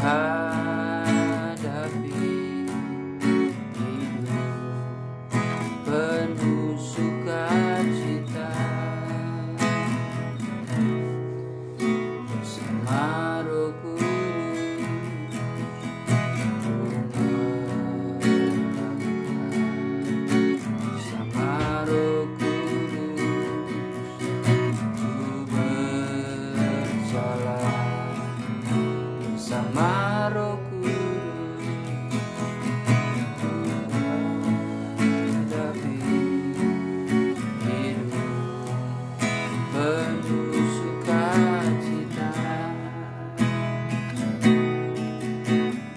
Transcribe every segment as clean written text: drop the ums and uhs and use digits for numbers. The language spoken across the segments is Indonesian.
hadapi hidup penuh sukacita bersama Roh Kudus. Bersama Roh Kudus ku berjalan, bersama Roh Kudus ku hadapi hidup penuh sukacita.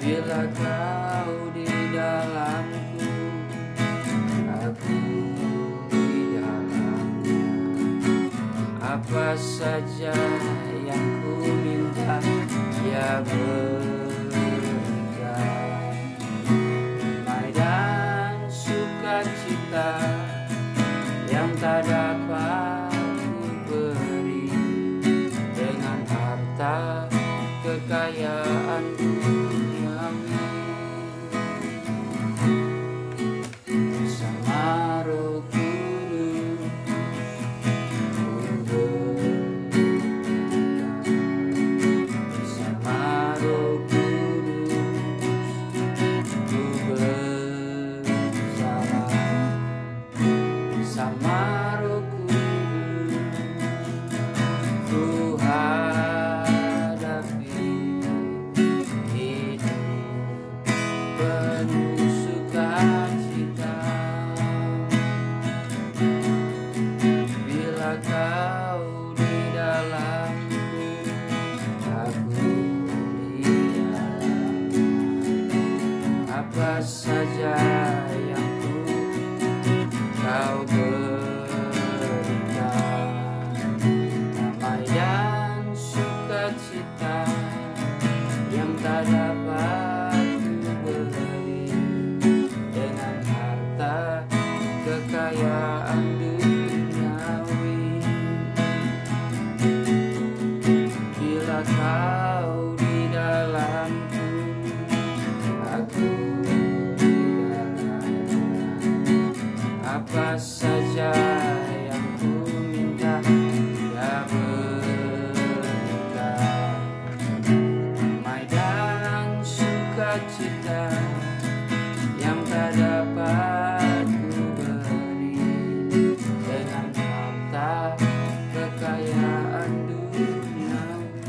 Bila kau di dalamku, aku di dalamnya. Apa saja yang ku minta Dia berikan. Damai dan sukacita yang tak dapat ku beri dengan harta kekayaan duniawi. Bersama Roh Kudus ku berjalan, bersama Roh Kudus ku berjalan, bersama Roh Kudus ku hadapi hidup penuh sukacita. Bila kau di dalamku, aku di dalamnya. Apa saja yang kau berikan. Damai dan sukacita yang tak dapat ku beri dengan harta kekayaan duniawi. Bila kau di dalamku, aku di dalamnya. Apa saja yang ku minta Dia berikan. Damai dan sukacita yang tak dapat ku beri dengan harta kekayaan duniawi.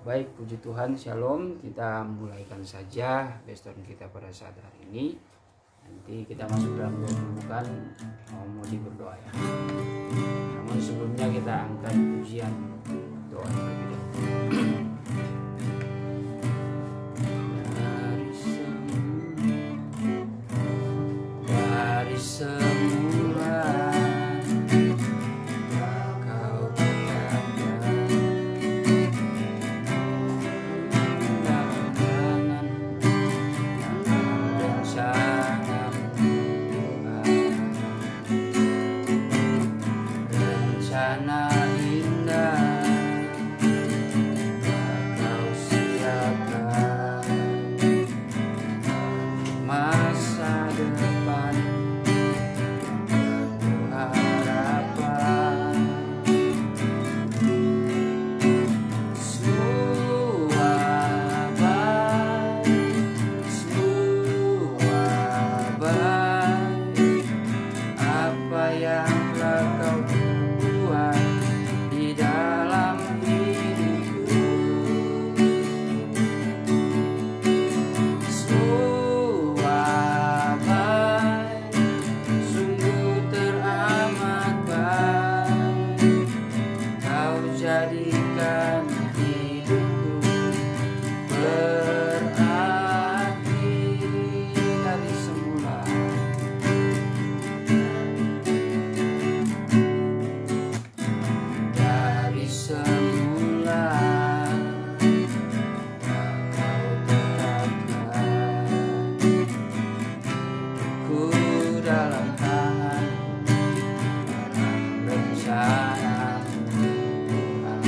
Baik, puji Tuhan, shalom. Kita mulaikan saja beston kita pada saat hari ini. Nanti kita masuk dalam doa pembukaan, mau berdoa ya. Namun sebelumnya kita angkat pujian doa terlebih dahulu. Dari semula kau katakan rencana indah kau siapkan masa depan penuh harapan. Semua baik apa yang telah kau buat di dalam hidupku. Semua baik, sungguh teramat baik. Kau jadikan hidupku berarti dari semula. Dari semula kau tetapkan ku dalam tangan rencana Tuhan.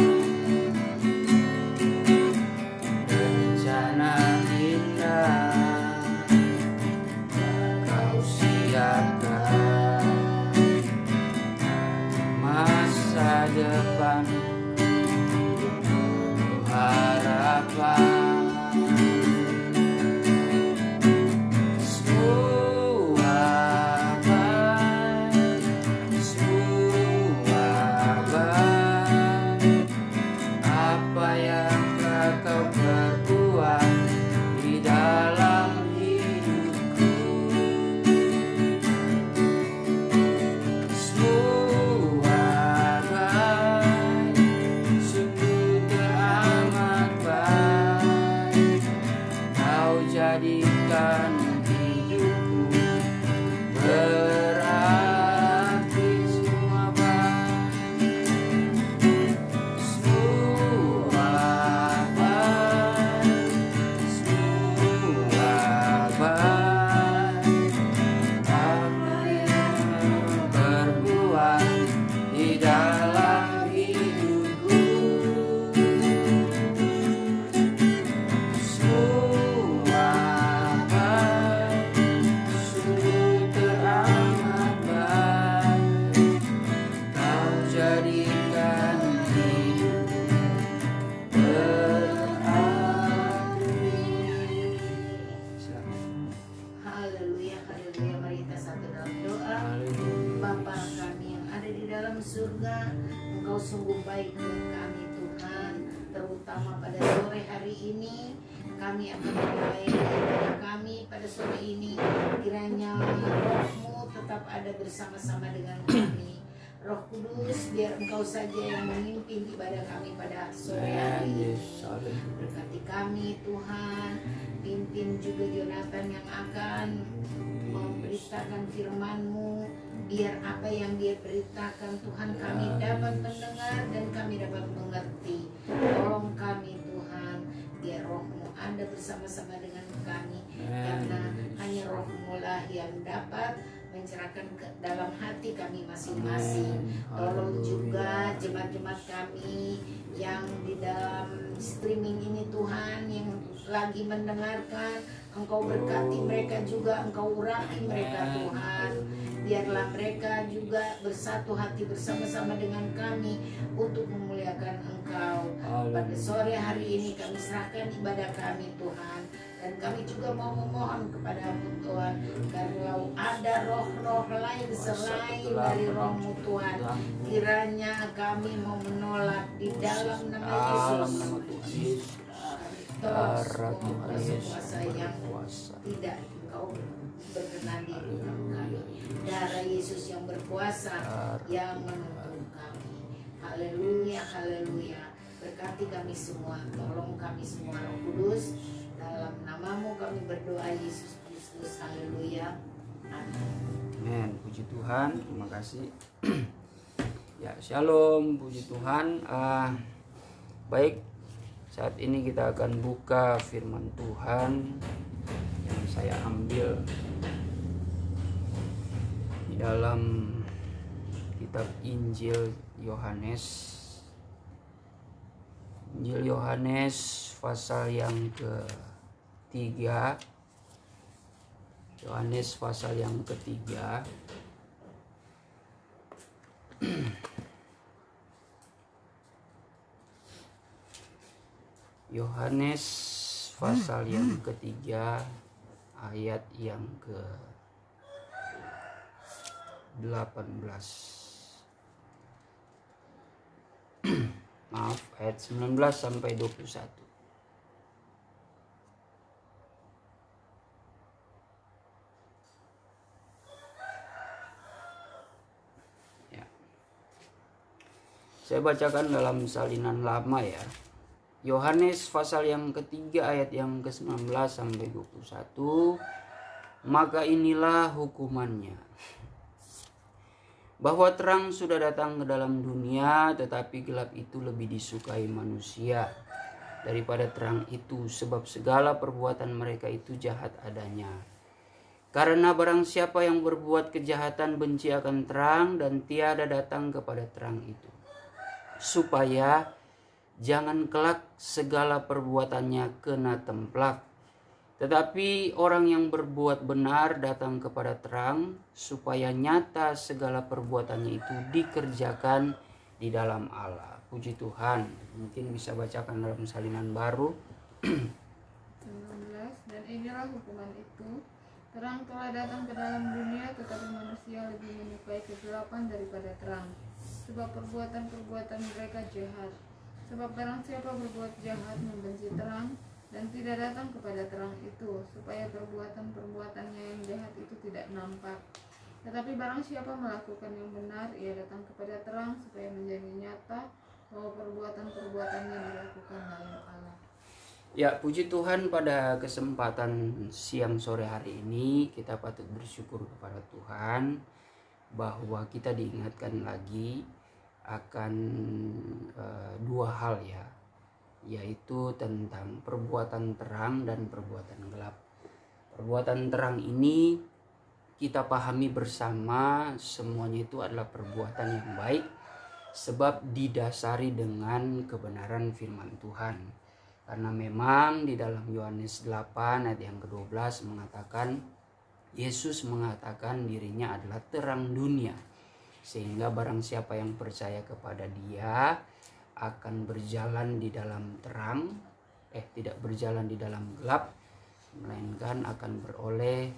kami Tuhan, terutama pada sore hari ini. Kami akan mulai ibadah kami pada sore ini. Kiranya Roh-Mu tetap ada bersama-sama dengan kami. Roh Kudus, biar Engkau saja yang memimpin ibadah kami pada sore hari ini. Berkati kami Tuhan, pimpin juga Jonathan yang akan memberitakan firman-Mu. Biar apa yang dia beritakan Tuhan kami dapat mendengar dan kami dapat mengerti. Tolong kami Tuhan, biar Roh-Mu ada bersama-sama dengan kami. Karena hanya Roh-Mu lah yang dapat mencerahkan ke dalam hati kami masing-masing. Tolong juga jemaat-jemaat kami yang di dalam streaming ini Tuhan, yang lagi mendengarkan. Engkau berkati mereka juga, Engkau urapi mereka Tuhan. Biarlah mereka juga bersatu hati bersama-sama dengan kami untuk memuliakan Engkau. Pada sore hari ini kami serahkan ibadah kami Tuhan. Dan kami juga mau memohon kepada-Mu Tuhan, kalau ada roh-roh lain selain dari Roh-Mu Tuhan, kiranya kami mau menolak di dalam nama Yesus. Kuasa yang tidak Engkau berkenan di dalam kami. Darah Yesus yang berkuasa yang menuntun kami. Haleluya, haleluya. Berkati kami semua, tolong kami semua Roh Kudus. Dalam nama-Mu kami berdoa Yesus Kristus. Haleluya. Amin. Amin. Puji Tuhan. Terima kasih. Ya, shalom. Puji Tuhan. Baik. Saat ini kita akan buka firman Tuhan yang saya ambil di dalam kitab Injil Yohanes. Injil Yohanes pasal yang ketiga. Yohanes pasal yang ketiga. Yohanes pasal yang ketiga ayat yang ke 18. Maaf, ayat 19 sampai 21. Ya. Saya bacakan dalam salinan lama ya. Yohanes pasal yang ketiga ayat yang ke-19 sampai 21. Maka inilah hukumannya, bahwa terang sudah datang ke dalam dunia, tetapi gelap itu lebih disukai manusia daripada terang itu, sebab segala perbuatan mereka itu jahat adanya. Karena barang siapa yang berbuat kejahatan benci akan terang, dan tiada datang kepada terang itu, supaya jangan kelak segala perbuatannya kena templak. Tetapi orang yang berbuat benar datang kepada terang, supaya nyata segala perbuatannya itu dikerjakan di dalam Allah. Puji Tuhan. Mungkin bisa bacakan dalam salinan baru. 19. Dan inilah hukuman itu, terang telah datang ke dalam dunia, tetapi manusia lebih menyukai kegelapan daripada terang, sebab perbuatan-perbuatan mereka jahat. Sebab barang siapa berbuat jahat membenci terang, dan tidak datang kepada terang itu, supaya perbuatan-perbuatannya yang jahat itu tidak nampak. Tetapi barang siapa melakukan yang benar, ia datang kepada terang, supaya menjadi nyata bahwa perbuatan-perbuatannya dilakukan oleh Allah. Ya, puji Tuhan, pada kesempatan siang sore hari ini kita patut bersyukur kepada Tuhan bahwa kita diingatkan lagi akan dua hal ya, yaitu tentang perbuatan terang dan perbuatan gelap. Perbuatan terang ini kita pahami bersama, semuanya itu adalah perbuatan yang baik sebab didasari dengan kebenaran firman Tuhan. Karena memang di dalam Yohanes 8 ayat yang ke-12 mengatakan, Yesus mengatakan dirinya adalah terang dunia, sehingga barang siapa yang percaya kepada Dia akan berjalan di dalam terang, tidak berjalan di dalam gelap, melainkan akan beroleh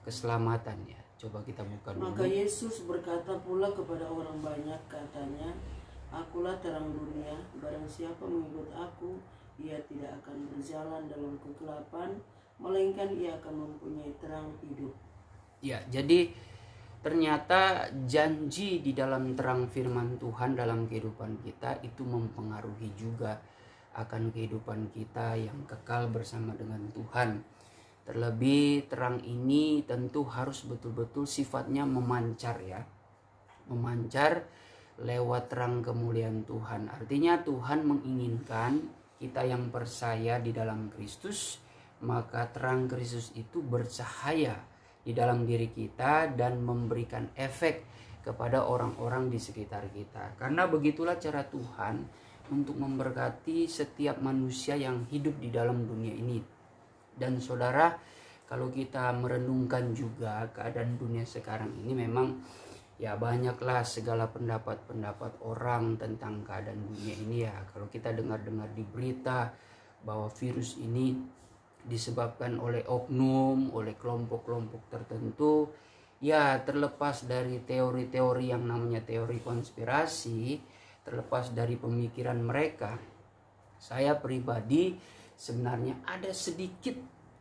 keselamatan ya. Coba kita buka dulu. Maka Yesus berkata pula kepada orang banyak, katanya, Akulah terang dunia, barang siapa mengikut aku, ia tidak akan berjalan dalam kegelapan, melainkan ia akan mempunyai terang hidup. Ya, jadi ternyata janji di dalam terang firman Tuhan dalam kehidupan kita itu mempengaruhi juga akan kehidupan kita yang kekal bersama dengan Tuhan. Terlebih terang ini tentu harus betul-betul sifatnya memancar ya. Memancar lewat terang kemuliaan Tuhan. Artinya Tuhan menginginkan kita yang percaya di dalam Kristus, maka terang Kristus itu bercahaya di dalam diri kita dan memberikan efek kepada orang-orang di sekitar kita. Karena begitulah cara Tuhan untuk memberkati setiap manusia yang hidup di dalam dunia ini. Dan saudara, kalau kita merenungkan juga keadaan dunia sekarang ini, memang ya banyaklah segala pendapat-pendapat orang tentang keadaan dunia ini ya. Kalau kita dengar-dengar di berita bahwa virus ini disebabkan oleh oknum, oleh kelompok-kelompok tertentu, ya terlepas dari teori-teori yang namanya teori konspirasi, terlepas dari pemikiran mereka, saya pribadi sebenarnya ada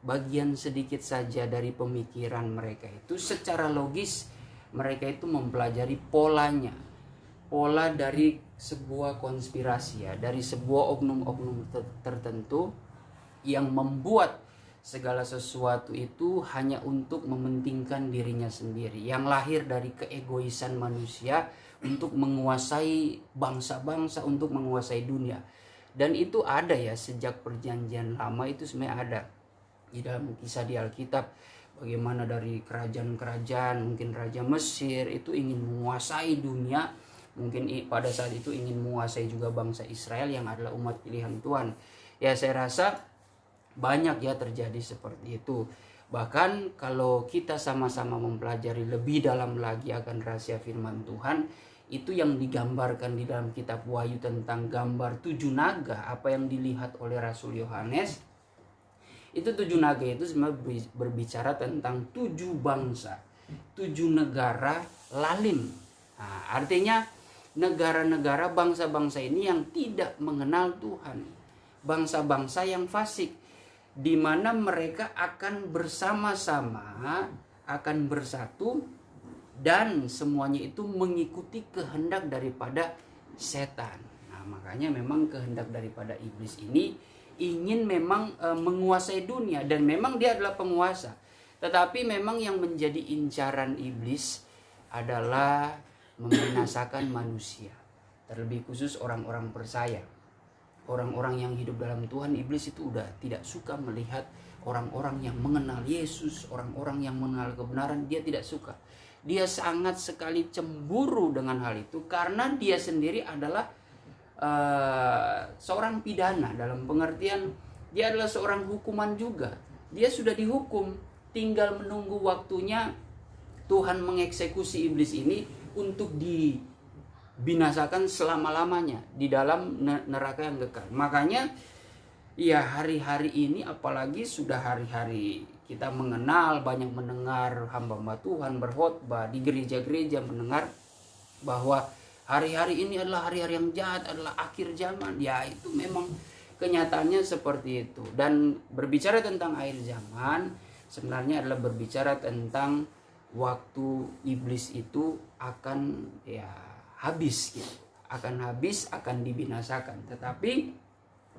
bagian sedikit saja dari pemikiran mereka itu secara logis mereka itu mempelajari pola dari sebuah konspirasi ya, dari sebuah oknum-oknum tertentu yang membuat segala sesuatu itu hanya untuk mementingkan dirinya sendiri, yang lahir dari keegoisan manusia untuk menguasai bangsa-bangsa, untuk menguasai dunia. Dan itu ada ya sejak perjanjian lama, itu sebenarnya ada di dalam kisah di Alkitab. Bagaimana dari kerajaan-kerajaan, mungkin Raja Mesir itu ingin menguasai dunia, mungkin pada saat itu ingin menguasai juga bangsa Israel yang adalah umat pilihan Tuhan. Ya saya rasa banyak ya terjadi seperti itu. Bahkan kalau kita sama-sama mempelajari lebih dalam lagi akan rahasia firman Tuhan, itu yang digambarkan di dalam kitab Wahyu tentang gambar 7 naga, apa yang dilihat oleh Rasul Yohanes, itu 7 naga itu sebenarnya berbicara tentang 7 bangsa, 7 negara lalim. Nah, artinya negara-negara, bangsa-bangsa ini yang tidak mengenal Tuhan, bangsa-bangsa yang fasik, di mana mereka akan bersama-sama, akan bersatu, dan semuanya itu mengikuti kehendak daripada setan. Nah, makanya memang kehendak daripada iblis ini ingin memang menguasai dunia, dan memang dia adalah penguasa. Tetapi memang yang menjadi incaran iblis adalah membinasakan manusia, terlebih khusus orang-orang percaya. Orang-orang yang hidup dalam Tuhan, iblis itu udah tidak suka melihat orang-orang yang mengenal Yesus, orang-orang yang mengenal kebenaran, dia tidak suka. Dia sangat sekali cemburu dengan hal itu, karena dia sendiri adalah seorang pidana, dalam pengertian dia adalah seorang hukuman juga. Dia sudah dihukum, tinggal menunggu waktunya Tuhan mengeksekusi iblis ini untuk dibinasakan selama-lamanya di dalam neraka yang kekal. Makanya ya hari-hari ini, apalagi sudah hari-hari kita mengenal, banyak mendengar hamba-hamba Tuhan berkhotbah di gereja-gereja, mendengar bahwa hari-hari ini adalah hari-hari yang jahat, adalah akhir zaman. Ya itu memang kenyataannya seperti itu. Dan berbicara tentang akhir zaman sebenarnya adalah berbicara tentang waktu iblis itu akan ya habis gitu. Akan habis, akan dibinasakan. Tetapi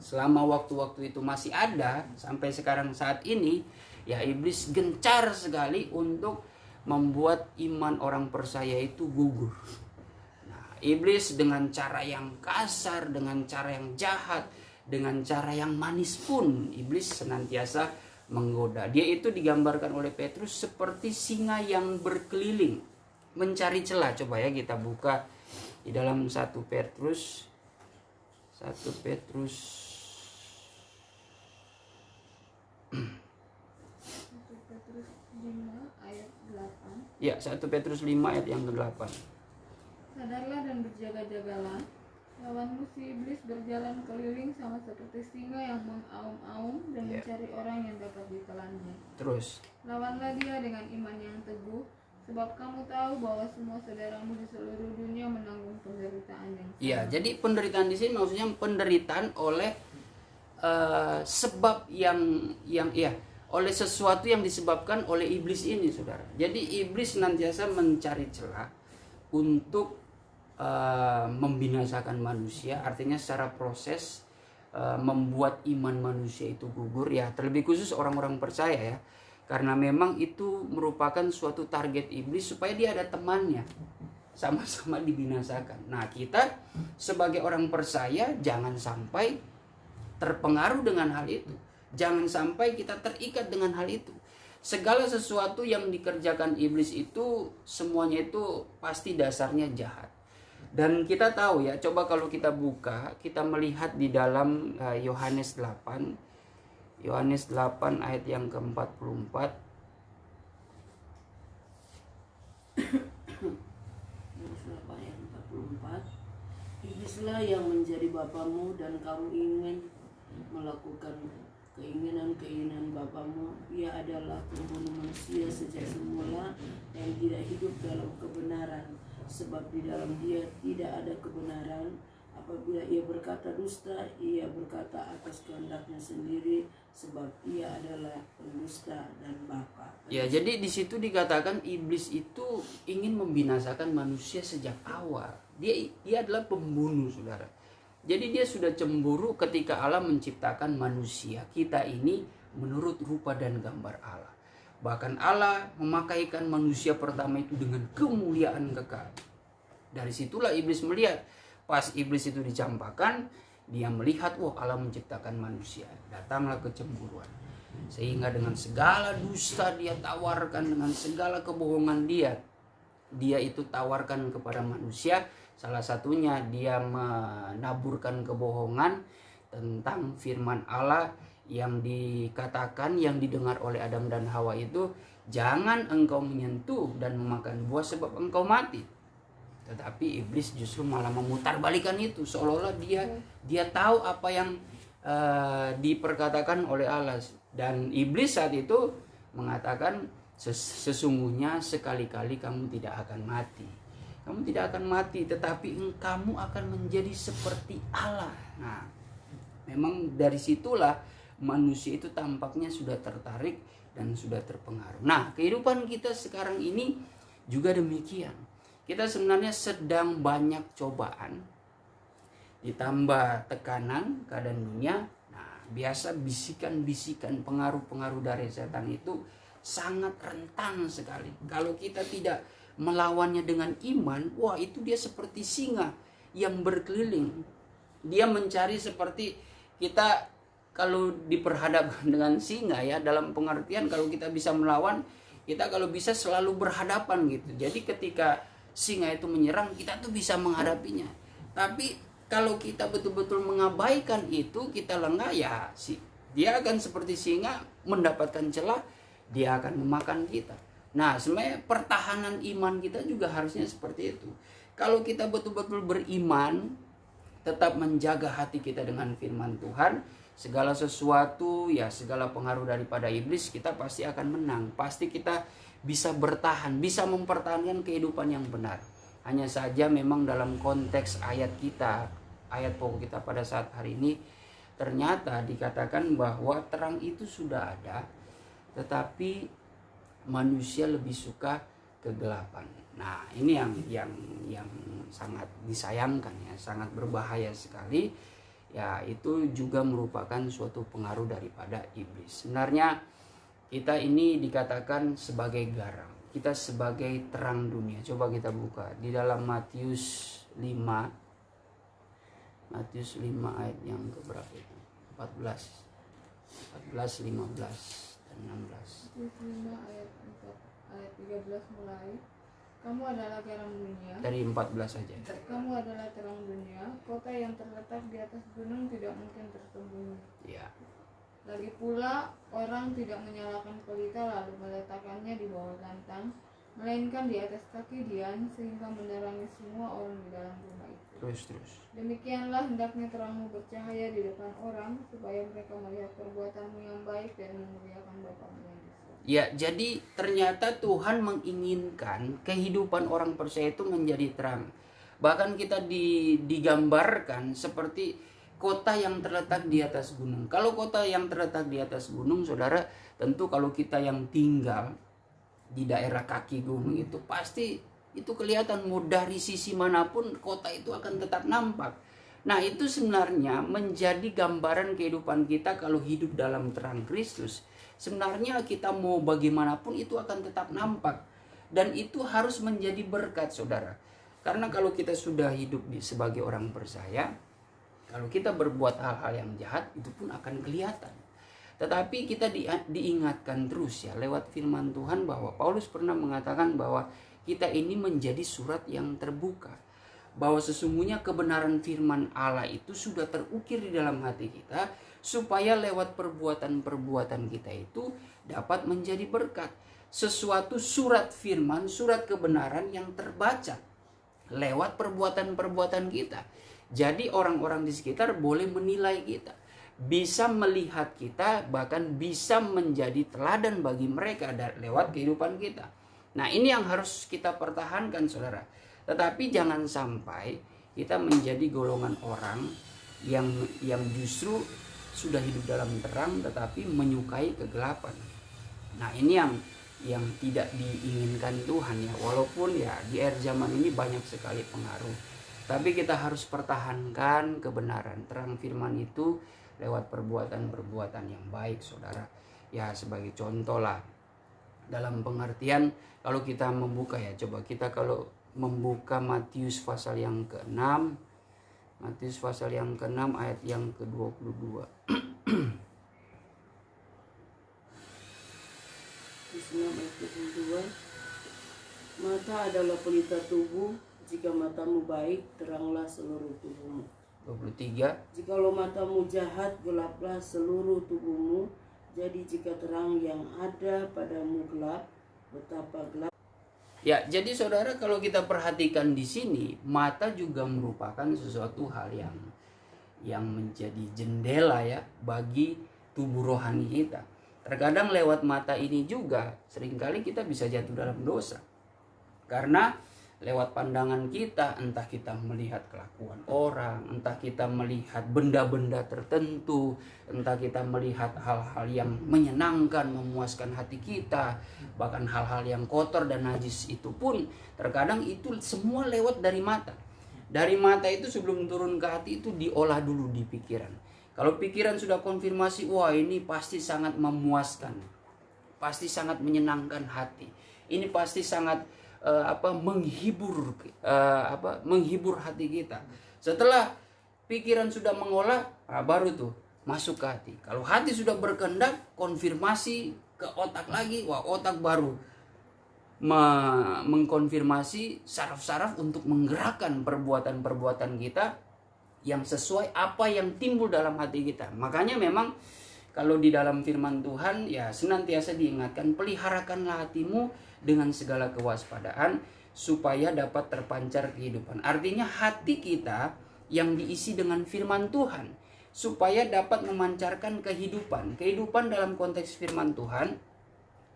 selama waktu-waktu itu masih ada sampai sekarang saat ini, ya iblis gencar sekali untuk membuat iman orang percaya itu gugur. Iblis dengan cara yang kasar, dengan cara yang jahat, dengan cara yang manis pun iblis senantiasa menggoda. Dia itu digambarkan oleh Petrus seperti singa yang berkeliling mencari celah. Coba ya kita buka di dalam 1 Petrus 1 Petrus 5 ayat 8. Ya, 1 Petrus 5 ayat yang ke-8. Sadarlah dan berjaga-jagalah, lawanmu si iblis berjalan keliling sama seperti singa yang mengaum-aum dan mencari orang yang dapat ditelannya. Terus Lawanlah dia dengan iman yang teguh, Sebab kamu tahu bahwa semua saudaramu di seluruh dunia menanggung penderitaan yang sama. Iya, jadi penderitaan di sini maksudnya penderitaan oleh sebab yang oleh sesuatu yang disebabkan oleh iblis ini, saudara. Jadi iblis senantiasa mencari celah untuk membinasakan manusia, artinya secara proses membuat iman manusia itu gugur, ya terlebih khusus orang-orang percaya ya, karena memang itu merupakan suatu target iblis supaya dia ada temannya, sama-sama dibinasakan. Nah, kita sebagai orang percaya jangan sampai terpengaruh dengan hal itu. Jangan sampai kita terikat dengan hal itu. Segala sesuatu yang dikerjakan iblis itu semuanya itu pasti dasarnya jahat. Dan kita tahu ya, coba kalau kita buka, kita melihat di dalam Yohanes 8 ayat yang ke-44. Yohanes 8 ayat 44. Iblislah yang menjadi bapamu dan kamu ingin melakukan keinginan bapamu. Ia adalah pembunuh manusia sejak semula yang tidak hidup dalam kebenaran, sebab di dalam dia tidak ada kebenaran. Apabila ia berkata dusta, ia berkata atas kehendaknya sendiri, sebab ia adalah pendusta dan bapa. Ya, jadi di situ dikatakan iblis itu ingin membinasakan manusia sejak awal. Dia adalah pembunuh, saudara. Jadi dia sudah cemburu ketika Allah menciptakan manusia. Kita ini menurut rupa dan gambar Allah. Bahkan Allah memakaikan manusia pertama itu dengan kemuliaan kekal. Dari situlah iblis melihat. Pas iblis itu dicampakkan, dia melihat, wah Allah menciptakan manusia. Datanglah kecemburuan. Sehingga dengan segala dusta dia tawarkan, dengan segala kebohongan dia itu tawarkan kepada manusia. Salah satunya dia menaburkan kebohongan tentang firman Allah yang dikatakan, yang didengar oleh Adam dan Hawa itu, jangan engkau menyentuh dan memakan buah sebab engkau mati. Tetapi iblis justru malah memutarbalikan itu, seolah-olah dia tahu apa yang diperkatakan oleh Allah. Dan iblis saat itu mengatakan, sesungguhnya sekali-kali kamu tidak akan mati. Kamu tidak akan mati, tetapi kamu akan menjadi seperti Allah. Nah, memang dari situlah manusia itu tampaknya sudah tertarik dan sudah terpengaruh. Nah, kehidupan kita sekarang ini juga demikian. Kita sebenarnya sedang banyak cobaan, ditambah tekanan keadaan dunia. Nah, biasa bisikan-bisikan, pengaruh-pengaruh dari setan itu sangat rentan sekali. Kalau kita tidak melawannya dengan iman, wah itu dia seperti singa yang berkeliling. Dia mencari, seperti kita kalau diperhadapkan dengan singa ya, dalam pengertian kalau kita bisa melawan, kita kalau bisa selalu berhadapan gitu. Jadi ketika singa itu menyerang, kita tuh bisa menghadapinya. Tapi kalau kita betul-betul mengabaikan itu, kita lengah, ya dia akan seperti singa, mendapatkan celah, dia akan memakan kita. Nah, sebenarnya pertahanan iman kita juga harusnya seperti itu. Kalau kita betul-betul beriman, tetap menjaga hati kita dengan firman Tuhan, segala sesuatu, ya segala pengaruh daripada iblis, kita pasti akan menang. Pasti kita bisa bertahan, bisa mempertahankan kehidupan yang benar. Hanya saja memang dalam konteks ayat kita, ayat pokok kita pada saat hari ini, ternyata dikatakan bahwa terang itu sudah ada, tetapi manusia lebih suka kegelapan. Nah, ini yang sangat disayangkan ya, sangat berbahaya sekali. Ya, itu juga merupakan suatu pengaruh daripada iblis. Sebenarnya kita ini dikatakan sebagai garam, kita sebagai terang dunia. Coba kita buka di dalam Matius 5 ayat yang keberapa itu? 14, 15 dan 16. Matius 5 ayat 13 mulai. Kamu adalah garam dunia. Dari 14 saja. Kamu adalah terang dunia. Kota yang terletak di atas gunung tidak mungkin tersembunyi. Ya. Lagi pula orang tidak menyalakan pelita lalu meletakkannya di bawah gantang, melainkan di atas kaki Dian, sehingga menerangi semua orang di dalam rumah itu. Terus. Demikianlah hendaknya terangmu bercahaya di depan orang, supaya mereka melihat perbuatanmu yang baik dan memuliakan Bapamu yang di surga. Ya, jadi ternyata Tuhan menginginkan kehidupan orang percaya itu menjadi terang. Bahkan kita digambarkan seperti kota yang terletak di atas gunung. Kalau kota yang terletak di atas gunung, saudara, tentu kalau kita yang tinggal di daerah kaki gunung itu pasti itu kelihatan, mau dari sisi manapun kota itu akan tetap nampak. Nah, itu sebenarnya menjadi gambaran kehidupan kita kalau hidup dalam terang Kristus. Sebenarnya kita mau bagaimanapun itu akan tetap nampak. Dan itu harus menjadi berkat, saudara. Karena kalau kita sudah hidup sebagai orang percaya, kalau kita berbuat hal-hal yang jahat, itu pun akan kelihatan. Tetapi kita diingatkan terus ya lewat firman Tuhan bahwa Paulus pernah mengatakan bahwa kita ini menjadi surat yang terbuka. Bahwa sesungguhnya kebenaran firman Allah itu sudah terukir di dalam hati kita, supaya lewat perbuatan-perbuatan kita itu dapat menjadi berkat. Sesuatu surat firman, surat kebenaran yang terbaca lewat perbuatan-perbuatan kita. Jadi orang-orang di sekitar boleh menilai kita, bisa melihat kita, bahkan bisa menjadi teladan bagi mereka lewat kehidupan kita. Nah, ini yang harus kita pertahankan, saudara. Tetapi jangan sampai kita menjadi golongan orang yang justru sudah hidup dalam terang tetapi menyukai kegelapan. Nah, ini yang tidak diinginkan Tuhan ya. Walaupun ya di akhir zaman ini banyak sekali pengaruh, tapi kita harus pertahankan kebenaran terang firman itu lewat perbuatan-perbuatan yang baik, saudara. Ya, sebagai contoh lah, dalam pengertian kalau kita membuka ya, coba kita kalau membuka Matius pasal yang ke-6, Matius pasal yang ke-6 ayat yang ke-22. Mata adalah pelita tubuh, jika matamu baik, teranglah seluruh tubuhmu. 23. Jikalau matamu jahat, gelaplah seluruh tubuhmu. Jadi jika terang yang ada padamu gelap, betapa gelap. Ya, jadi saudara, kalau kita perhatikan di sini, mata juga merupakan sesuatu hal yang menjadi jendela ya bagi tubuh rohani kita. Terkadang lewat mata ini juga seringkali kita bisa jatuh dalam dosa. Karena lewat pandangan kita, entah kita melihat kelakuan orang, entah kita melihat benda-benda tertentu, entah kita melihat hal-hal yang menyenangkan, memuaskan hati kita, bahkan hal-hal yang kotor dan najis itu pun terkadang itu semua lewat dari mata. Dari mata itu sebelum turun ke hati itu diolah dulu di pikiran. Kalau pikiran sudah konfirmasi, wah ini pasti sangat memuaskan, pasti sangat menyenangkan hati, ini pasti sangat menghibur hati kita. Setelah pikiran sudah mengolah, baru tuh masuk ke hati. Kalau hati sudah berkehendak, konfirmasi ke otak lagi, wah otak baru mengkonfirmasi saraf-saraf untuk menggerakkan perbuatan-perbuatan kita yang sesuai apa yang timbul dalam hati kita. Makanya memang kalau di dalam firman Tuhan ya senantiasa diingatkan, peliharakanlah hatimu dengan segala kewaspadaan supaya dapat terpancar kehidupan. Artinya hati kita yang diisi dengan firman Tuhan supaya dapat memancarkan kehidupan. Kehidupan dalam konteks firman Tuhan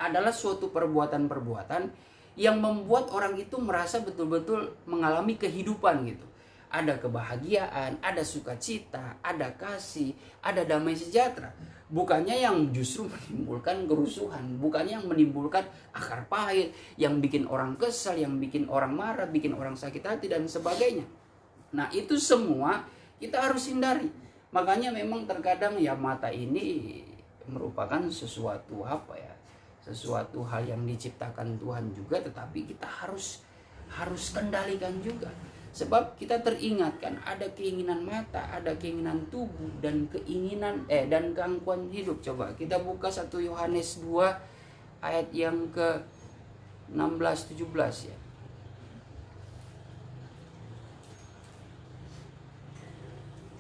adalah suatu perbuatan-perbuatan yang membuat orang itu merasa betul-betul mengalami kehidupan gitu. Ada kebahagiaan, ada sukacita, ada kasih, ada damai sejahtera. Bukannya yang justru menimbulkan kerusuhan, bukannya yang menimbulkan akar pahit, yang bikin orang kesal, yang bikin orang marah, bikin orang sakit hati dan sebagainya. Nah, itu semua kita harus hindari. Makanya memang terkadang ya mata ini merupakan sesuatu sesuatu hal yang diciptakan Tuhan juga, tetapi kita harus kendalikan juga. Sebab kita teringatkan ada keinginan mata, ada keinginan tubuh dan keinginan dan gangguan hidup. Coba kita buka 1 Yohanes 2 ayat yang ke-16 17 ya.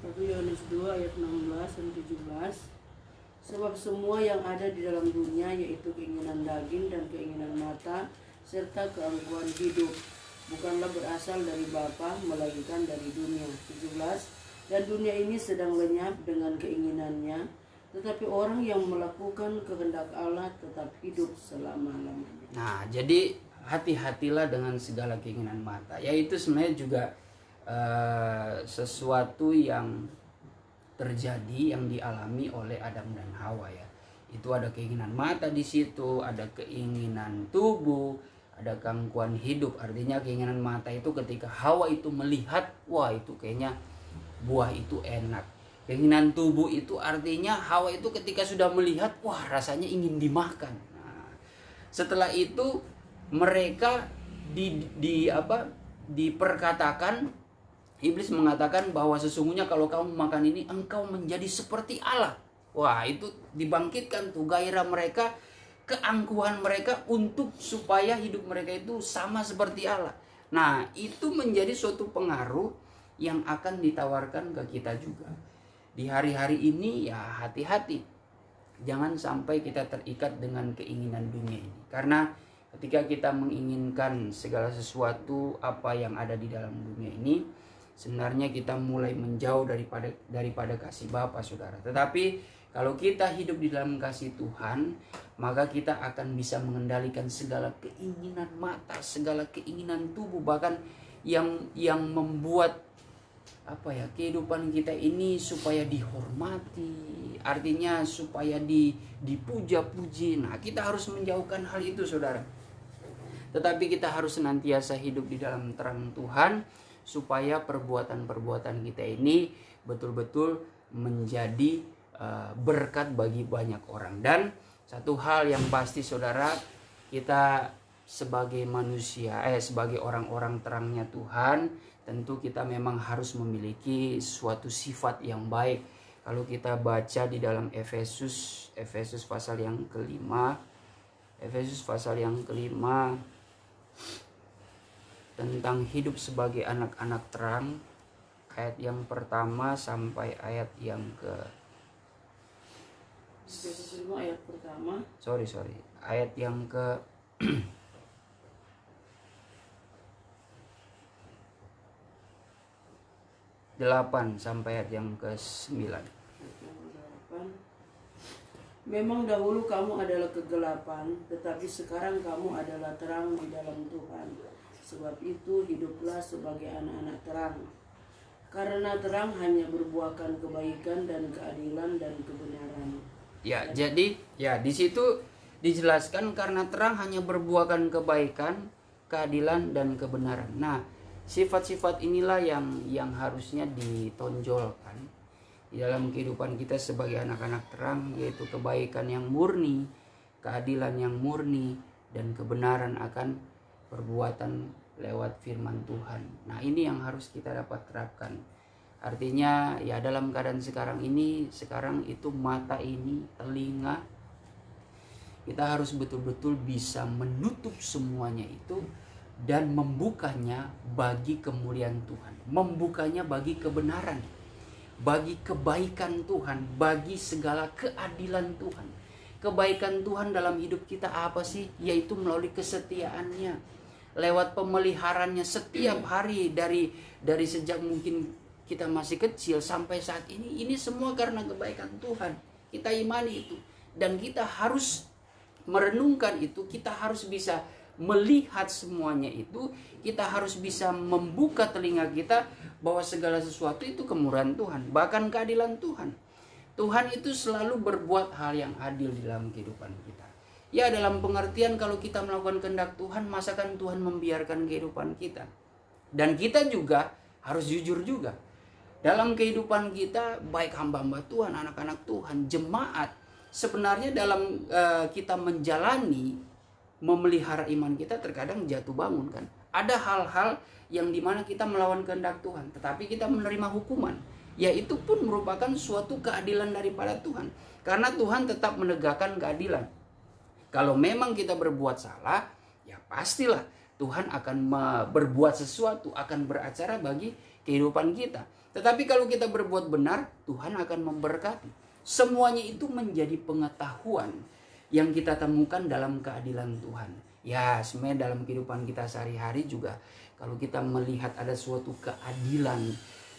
1 Yohanes 2 ayat 16 dan 17. Sebab semua yang ada di dalam dunia, yaitu keinginan daging dan keinginan mata serta keangkuhan hidup, bukanlah berasal dari Bapa, melainkan dari dunia. 17. Dan dunia ini sedang lenyap dengan keinginannya, tetapi orang yang melakukan kehendak Allah tetap hidup selama-lamanya. Nah, jadi hati-hatilah dengan segala keinginan mata. Yaitu sebenarnya juga sesuatu yang terjadi, yang dialami oleh Adam dan Hawa ya. Itu ada keinginan mata di situ, ada keinginan tubuh, ada gangguan hidup. Artinya keinginan mata itu ketika Hawa itu melihat, wah itu kayaknya buah itu enak. Keinginan tubuh itu artinya Hawa itu ketika sudah melihat, wah rasanya ingin dimakan. Nah, setelah itu mereka diperkatakan, iblis mengatakan bahwa sesungguhnya kalau kamu makan ini engkau menjadi seperti Allah. Wah, itu dibangkitkan tuh gairah mereka, keangkuhan mereka untuk supaya hidup mereka itu sama seperti Allah. Nah, itu menjadi suatu pengaruh yang akan ditawarkan ke kita juga. Di hari-hari ini ya hati-hati. Jangan sampai kita terikat dengan keinginan dunia ini. Karena ketika kita menginginkan segala sesuatu apa yang ada di dalam dunia ini, sebenarnya kita mulai menjauh daripada kasih Bapa, saudara. Tetapi kalau kita hidup di dalam kasih Tuhan, maka kita akan bisa mengendalikan segala keinginan mata, segala keinginan tubuh, bahkan yang membuat kehidupan kita ini supaya dihormati, artinya supaya dipuja-puji. Nah, kita harus menjauhkan hal itu, saudara. Tetapi kita harus senantiasa hidup di dalam terang Tuhan, supaya perbuatan-perbuatan kita ini betul-betul menjadi berkat bagi banyak orang. Dan satu hal yang pasti, saudara, kita sebagai manusia, sebagai orang-orang terangnya Tuhan, tentu kita memang harus memiliki suatu sifat yang baik. Kalau kita baca di dalam Efesus pasal yang kelima, tentang hidup sebagai anak-anak terang, ayat yang pertama sampai ayat yang ke ayat yang ke 8 sampai ayat yang ke-9. Memang dahulu kamu adalah kegelapan, tetapi sekarang kamu adalah terang di dalam Tuhan. Sebab itu hiduplah sebagai anak-anak terang. Karena terang hanya berbuahkan kebaikan dan keadilan dan kebenaran. Ya, jadi ya di situ dijelaskan karena terang hanya berbuahkan kebaikan, keadilan dan kebenaran. Nah, sifat-sifat inilah yang harusnya ditonjolkan di dalam kehidupan kita sebagai anak-anak terang, yaitu kebaikan yang murni, keadilan yang murni, dan kebenaran akan perbuatan lewat firman Tuhan. Nah, ini yang harus kita dapat terapkan. Artinya ya dalam keadaan sekarang itu mata ini, telinga, kita harus betul-betul bisa menutup semuanya itu dan membukanya bagi kemuliaan Tuhan, membukanya bagi kebenaran, bagi kebaikan Tuhan, bagi segala keadilan Tuhan. Kebaikan Tuhan dalam hidup kita apa sih? Yaitu melalui kesetiaannya, lewat pemeliharaannya setiap hari dari sejak mungkin kita masih kecil sampai saat ini. Ini semua karena kebaikan Tuhan. Kita imani itu dan kita harus merenungkan itu, kita harus bisa melihat semuanya itu, kita harus bisa membuka telinga kita bahwa segala sesuatu itu kemurahan Tuhan, bahkan keadilan Tuhan. Tuhan itu selalu berbuat hal yang adil di dalam kehidupan kita. Ya, dalam pengertian kalau kita melakukan kehendak Tuhan, masakan Tuhan membiarkan kehidupan kita. Dan kita juga harus jujur juga. Dalam kehidupan kita, baik hamba-hamba Tuhan, anak-anak Tuhan, jemaat, sebenarnya dalam kita menjalani, memelihara iman kita terkadang jatuh bangun kan. Ada hal-hal yang dimana kita melawan kehendak Tuhan, tetapi kita menerima hukuman. Ya, itu pun merupakan suatu keadilan daripada Tuhan. Karena Tuhan tetap menegakkan keadilan. Kalau memang kita berbuat salah, ya pastilah Tuhan akan berbuat sesuatu, akan beracara bagi kehidupan kita. Tetapi kalau kita berbuat benar, Tuhan akan memberkati. Semuanya itu menjadi pengetahuan yang kita temukan dalam keadilan Tuhan. Ya, sebenarnya dalam kehidupan kita sehari-hari juga, kalau kita melihat ada suatu keadilan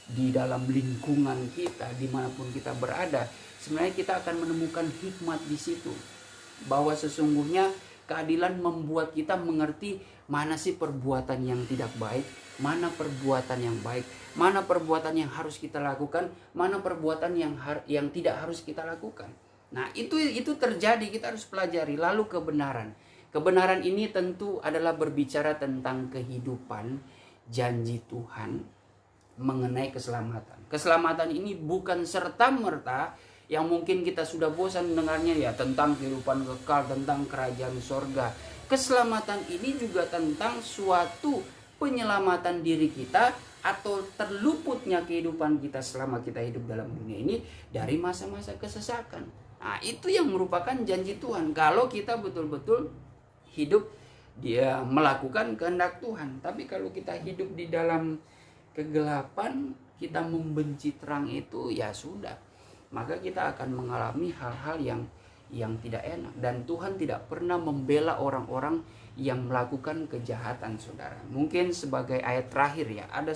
di dalam lingkungan kita, dimanapun kita berada, sebenarnya kita akan menemukan hikmat di situ. Bahwa sesungguhnya keadilan membuat kita mengerti mana sih perbuatan yang tidak baik, mana perbuatan yang baik, mana perbuatan yang harus kita lakukan, mana perbuatan yang tidak harus kita lakukan. Nah, itu terjadi, kita harus pelajari. Lalu kebenaran. Kebenaran ini tentu adalah berbicara tentang kehidupan, janji Tuhan mengenai keselamatan. Keselamatan ini bukan serta-merta yang mungkin kita sudah bosan mendengarnya ya, tentang kehidupan kekal, tentang kerajaan sorga. Keselamatan ini juga tentang suatu penyelamatan diri kita atau terluputnya kehidupan kita selama kita hidup dalam dunia ini dari masa-masa kesesakan. Nah, itu yang merupakan janji Tuhan kalau kita betul-betul hidup dia melakukan kehendak Tuhan. Tapi kalau kita hidup di dalam kegelapan, kita membenci terang itu, ya sudah, maka kita akan mengalami hal-hal yang tidak enak. Dan Tuhan tidak pernah membela orang-orang yang melakukan kejahatan, saudara. Mungkin sebagai ayat terakhir ya, ada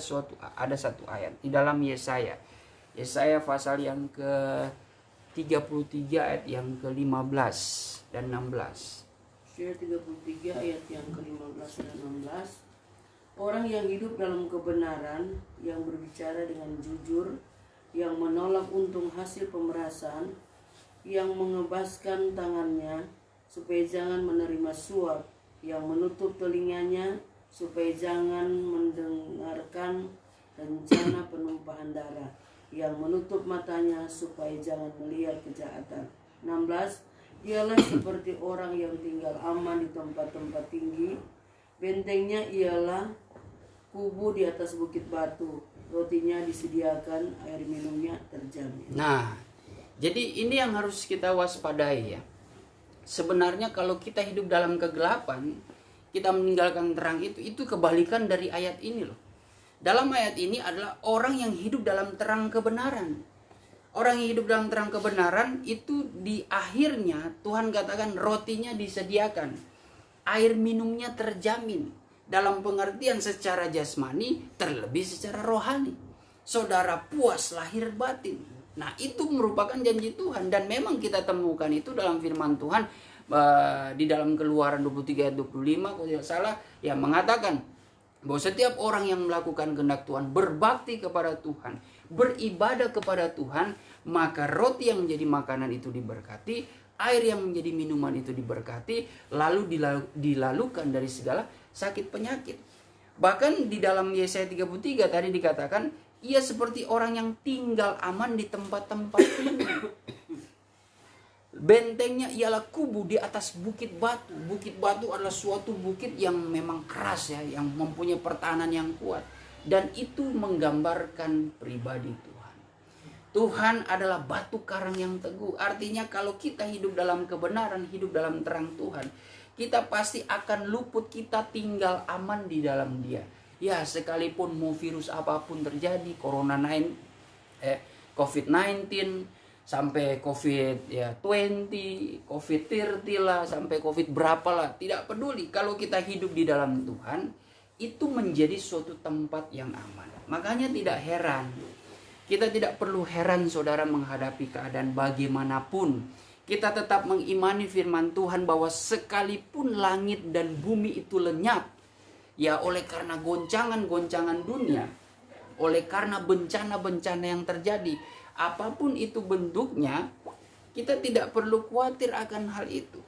satu ayat di dalam Yesaya pasal yang ke 33 ayat yang ke-15 dan 16. Yesaya 33 ayat yang ke-15 dan 16. Orang yang hidup dalam kebenaran, yang berbicara dengan jujur, yang menolak untung hasil pemerasan, yang mengebaskan tangannya supaya jangan menerima suap, yang menutup telinganya supaya jangan mendengarkan rencana penumpahan darah, yang menutup matanya supaya jangan melihat kejahatan. 16. Dialah seperti orang yang tinggal aman di tempat-tempat tinggi. Bentengnya ialah kubu di atas bukit batu. Rotinya disediakan, air minumnya terjamin. Nah, jadi ini yang harus kita waspadai ya. Sebenarnya kalau kita hidup dalam kegelapan, kita meninggalkan terang itu kebalikan dari ayat ini loh. Dalam ayat ini adalah orang yang hidup dalam terang kebenaran. Orang yang hidup dalam terang kebenaran itu di akhirnya Tuhan katakan rotinya disediakan, air minumnya terjamin. Dalam pengertian secara jasmani, terlebih secara rohani. Saudara puas lahir batin. Nah, itu merupakan janji Tuhan. Dan memang kita temukan itu dalam firman Tuhan. Di dalam Keluaran 23 ayat 25, kalau tidak salah, yang mengatakan bahwa setiap orang yang melakukan kehendak Tuhan, berbakti kepada Tuhan, beribadah kepada Tuhan, maka roti yang menjadi makanan itu diberkati, air yang menjadi minuman itu diberkati, lalu dilalukan dari segala sakit penyakit. Bahkan di dalam Yesaya 33 tadi dikatakan, ia seperti orang yang tinggal aman di tempat-tempat tinggi. Bentengnya ialah kubu di atas bukit batu. Bukit batu adalah suatu bukit yang memang keras ya, yang mempunyai pertahanan yang kuat. Dan itu menggambarkan pribadi Tuhan. Tuhan adalah batu karang yang teguh. Artinya kalau kita hidup dalam kebenaran, hidup dalam terang Tuhan, kita pasti akan luput, kita tinggal aman di dalam Dia. Ya, sekalipun mau virus apapun terjadi, COVID-19, sampai COVID ya 20, COVID 30 lah, sampai COVID berapa lah, tidak peduli. Kalau kita hidup di dalam Tuhan, itu menjadi suatu tempat yang aman. Makanya tidak heran, kita tidak perlu heran saudara menghadapi keadaan bagaimanapun. Kita tetap mengimani firman Tuhan bahwa sekalipun langit dan bumi itu lenyap, ya oleh karena goncangan-goncangan dunia, oleh karena bencana-bencana yang terjadi, apapun itu bentuknya, kita tidak perlu khawatir akan hal itu.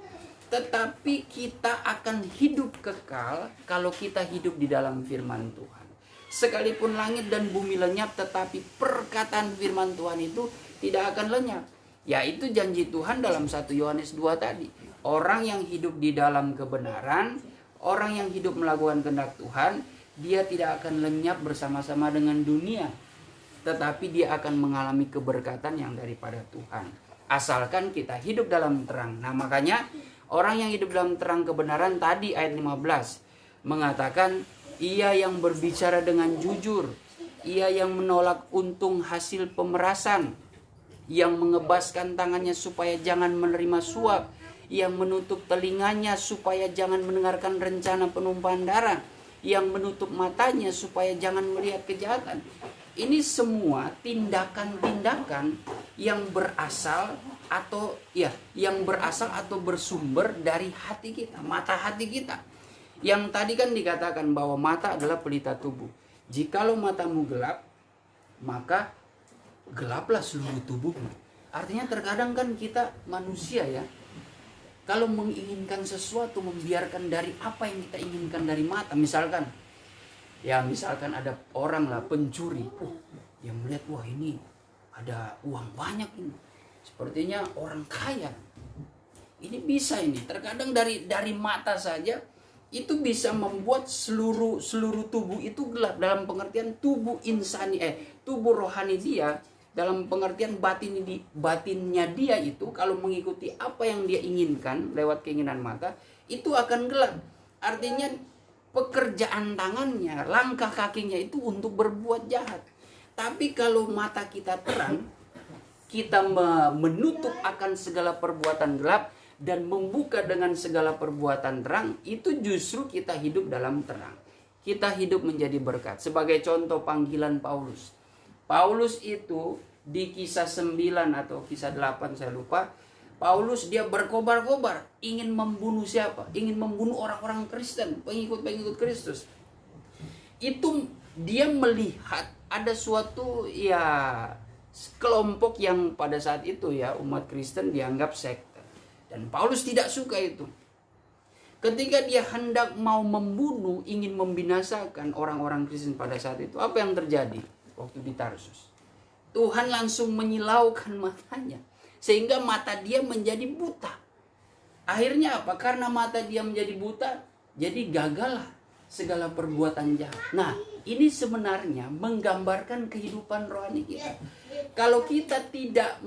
Tetapi kita akan hidup kekal kalau kita hidup di dalam firman Tuhan. Sekalipun langit dan bumi lenyap, tetapi perkataan firman Tuhan itu tidak akan lenyap. Yaitu janji Tuhan dalam 1 Yohanes 2 tadi. Orang yang hidup di dalam kebenaran, orang yang hidup melakukan kehendak Tuhan, dia tidak akan lenyap bersama-sama dengan dunia, tetapi dia akan mengalami keberkatan yang daripada Tuhan. Asalkan kita hidup dalam terang. Nah, makanya orang yang hidup dalam terang kebenaran tadi ayat 15 mengatakan, ia yang berbicara dengan jujur, ia yang menolak untung hasil pemerasan, yang mengebaskan tangannya supaya jangan menerima suap, yang menutup telinganya supaya jangan mendengarkan rencana penumpahan darah, yang menutup matanya supaya jangan melihat kejahatan. ini semua tindakan-tindakan yang berasal atau bersumber dari hati kita, mata hati kita. Yang tadi kan dikatakan bahwa mata adalah pelita tubuh. Jikalau matamu gelap, maka gelaplah seluruh tubuhmu. Artinya terkadang kan kita manusia ya, kalau menginginkan sesuatu, membiarkan dari apa yang kita inginkan dari mata. Misalkan ada orang lah pencuri, yang melihat wah ini ada uang banyak ini, sepertinya orang kaya. Ini bisa ini. Terkadang dari mata saja itu bisa membuat seluruh tubuh itu gelap, dalam pengertian tubuh rohani dia, dalam pengertian batinnya dia itu kalau mengikuti apa yang dia inginkan lewat keinginan mata itu akan gelap. Artinya pekerjaan tangannya, langkah kakinya itu untuk berbuat jahat. Tapi kalau mata kita terang, kita menutup akan segala perbuatan gelap dan membuka dengan segala perbuatan terang, itu justru kita hidup dalam terang. Kita hidup menjadi berkat. Sebagai contoh panggilan Paulus. Paulus itu di kisah 9 atau kisah 8 saya lupa. Paulus dia berkobar-kobar. Ingin membunuh siapa? Ingin membunuh orang-orang Kristen. Pengikut-pengikut Kristus. Itu dia melihat ada suatu kelompok yang pada saat itu umat Kristen dianggap sekte. Dan Paulus tidak suka itu. Ketika dia hendak mau membunuh, ingin membinasakan orang-orang Kristen pada saat itu, apa yang terjadi waktu di Tarsus? Tuhan langsung menyilaukan matanya, sehingga mata dia menjadi buta. Akhirnya apa? Karena mata dia menjadi buta, jadi gagallah segala perbuatan jahat. Nah, ini sebenarnya menggambarkan kehidupan rohani kita. Kalau kita tidak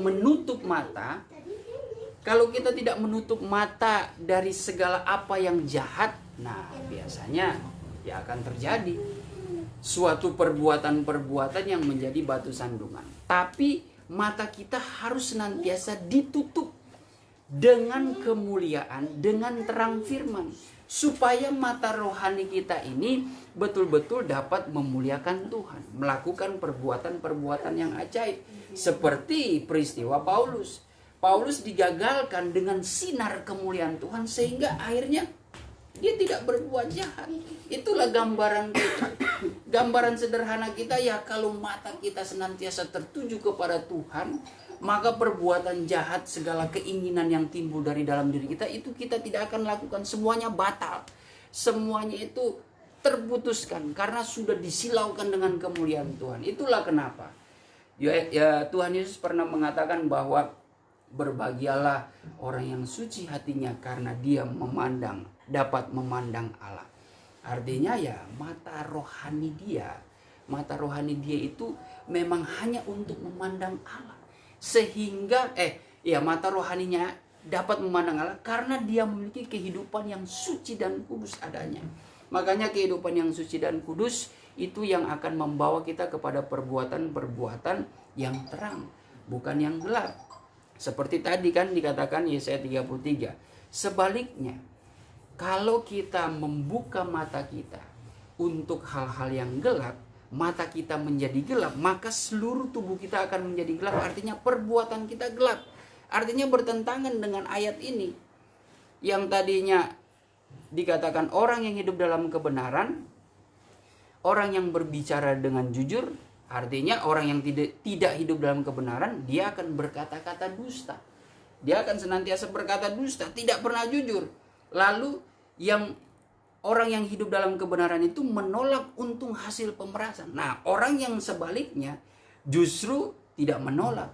menutup mata dari segala apa yang jahat, nah biasanya akan terjadi suatu perbuatan-perbuatan yang menjadi batu sandungan. Tapi mata kita harus senantiasa ditutup dengan kemuliaan, dengan terang firman, supaya mata rohani kita ini betul-betul dapat memuliakan Tuhan, melakukan perbuatan-perbuatan yang ajaib. Seperti peristiwa Paulus. Paulus digagalkan dengan sinar kemuliaan Tuhan sehingga akhirnya dia tidak berbuat jahat. Itulah gambaran kita. Gambaran sederhana kita kalau mata kita senantiasa tertuju kepada Tuhan, maka perbuatan jahat, segala keinginan yang timbul dari dalam diri kita itu kita tidak akan lakukan. Semuanya batal. Semuanya itu terputuskan karena sudah disilaukan dengan kemuliaan Tuhan. Itulah kenapa Tuhan Yesus pernah mengatakan bahwa berbahagialah orang yang suci hatinya karena dia dapat memandang Allah. Artinya mata rohani dia itu memang hanya untuk memandang Allah. Sehingga mata rohaninya dapat memandang Allah karena dia memiliki kehidupan yang suci dan kudus adanya. Makanya kehidupan yang suci dan kudus itu yang akan membawa kita kepada perbuatan-perbuatan yang terang, bukan yang gelap. Seperti tadi kan dikatakan Yesaya 33. Sebaliknya, kalau kita membuka mata kita untuk hal-hal yang gelap, mata kita menjadi gelap, maka seluruh tubuh kita akan menjadi gelap. Artinya perbuatan kita gelap. Artinya bertentangan dengan ayat ini. Yang tadinya dikatakan orang yang hidup dalam kebenaran, orang yang berbicara dengan jujur, artinya orang yang tidak hidup dalam kebenaran, dia akan berkata-kata dusta. Dia akan senantiasa berkata dusta, tidak pernah jujur. Lalu orang yang hidup dalam kebenaran itu menolak untung hasil pemerasan. Nah, orang yang sebaliknya justru tidak menolak.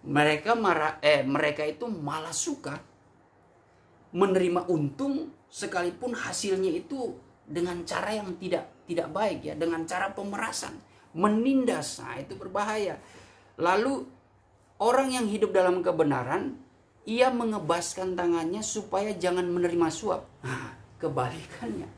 Mereka itu malah suka menerima untung sekalipun hasilnya itu dengan cara yang tidak baik dengan cara pemerasan, menindas. Nah, itu berbahaya. Lalu orang yang hidup dalam kebenaran, ia mengebaskan tangannya supaya jangan menerima suap. Nah, kebalikannya.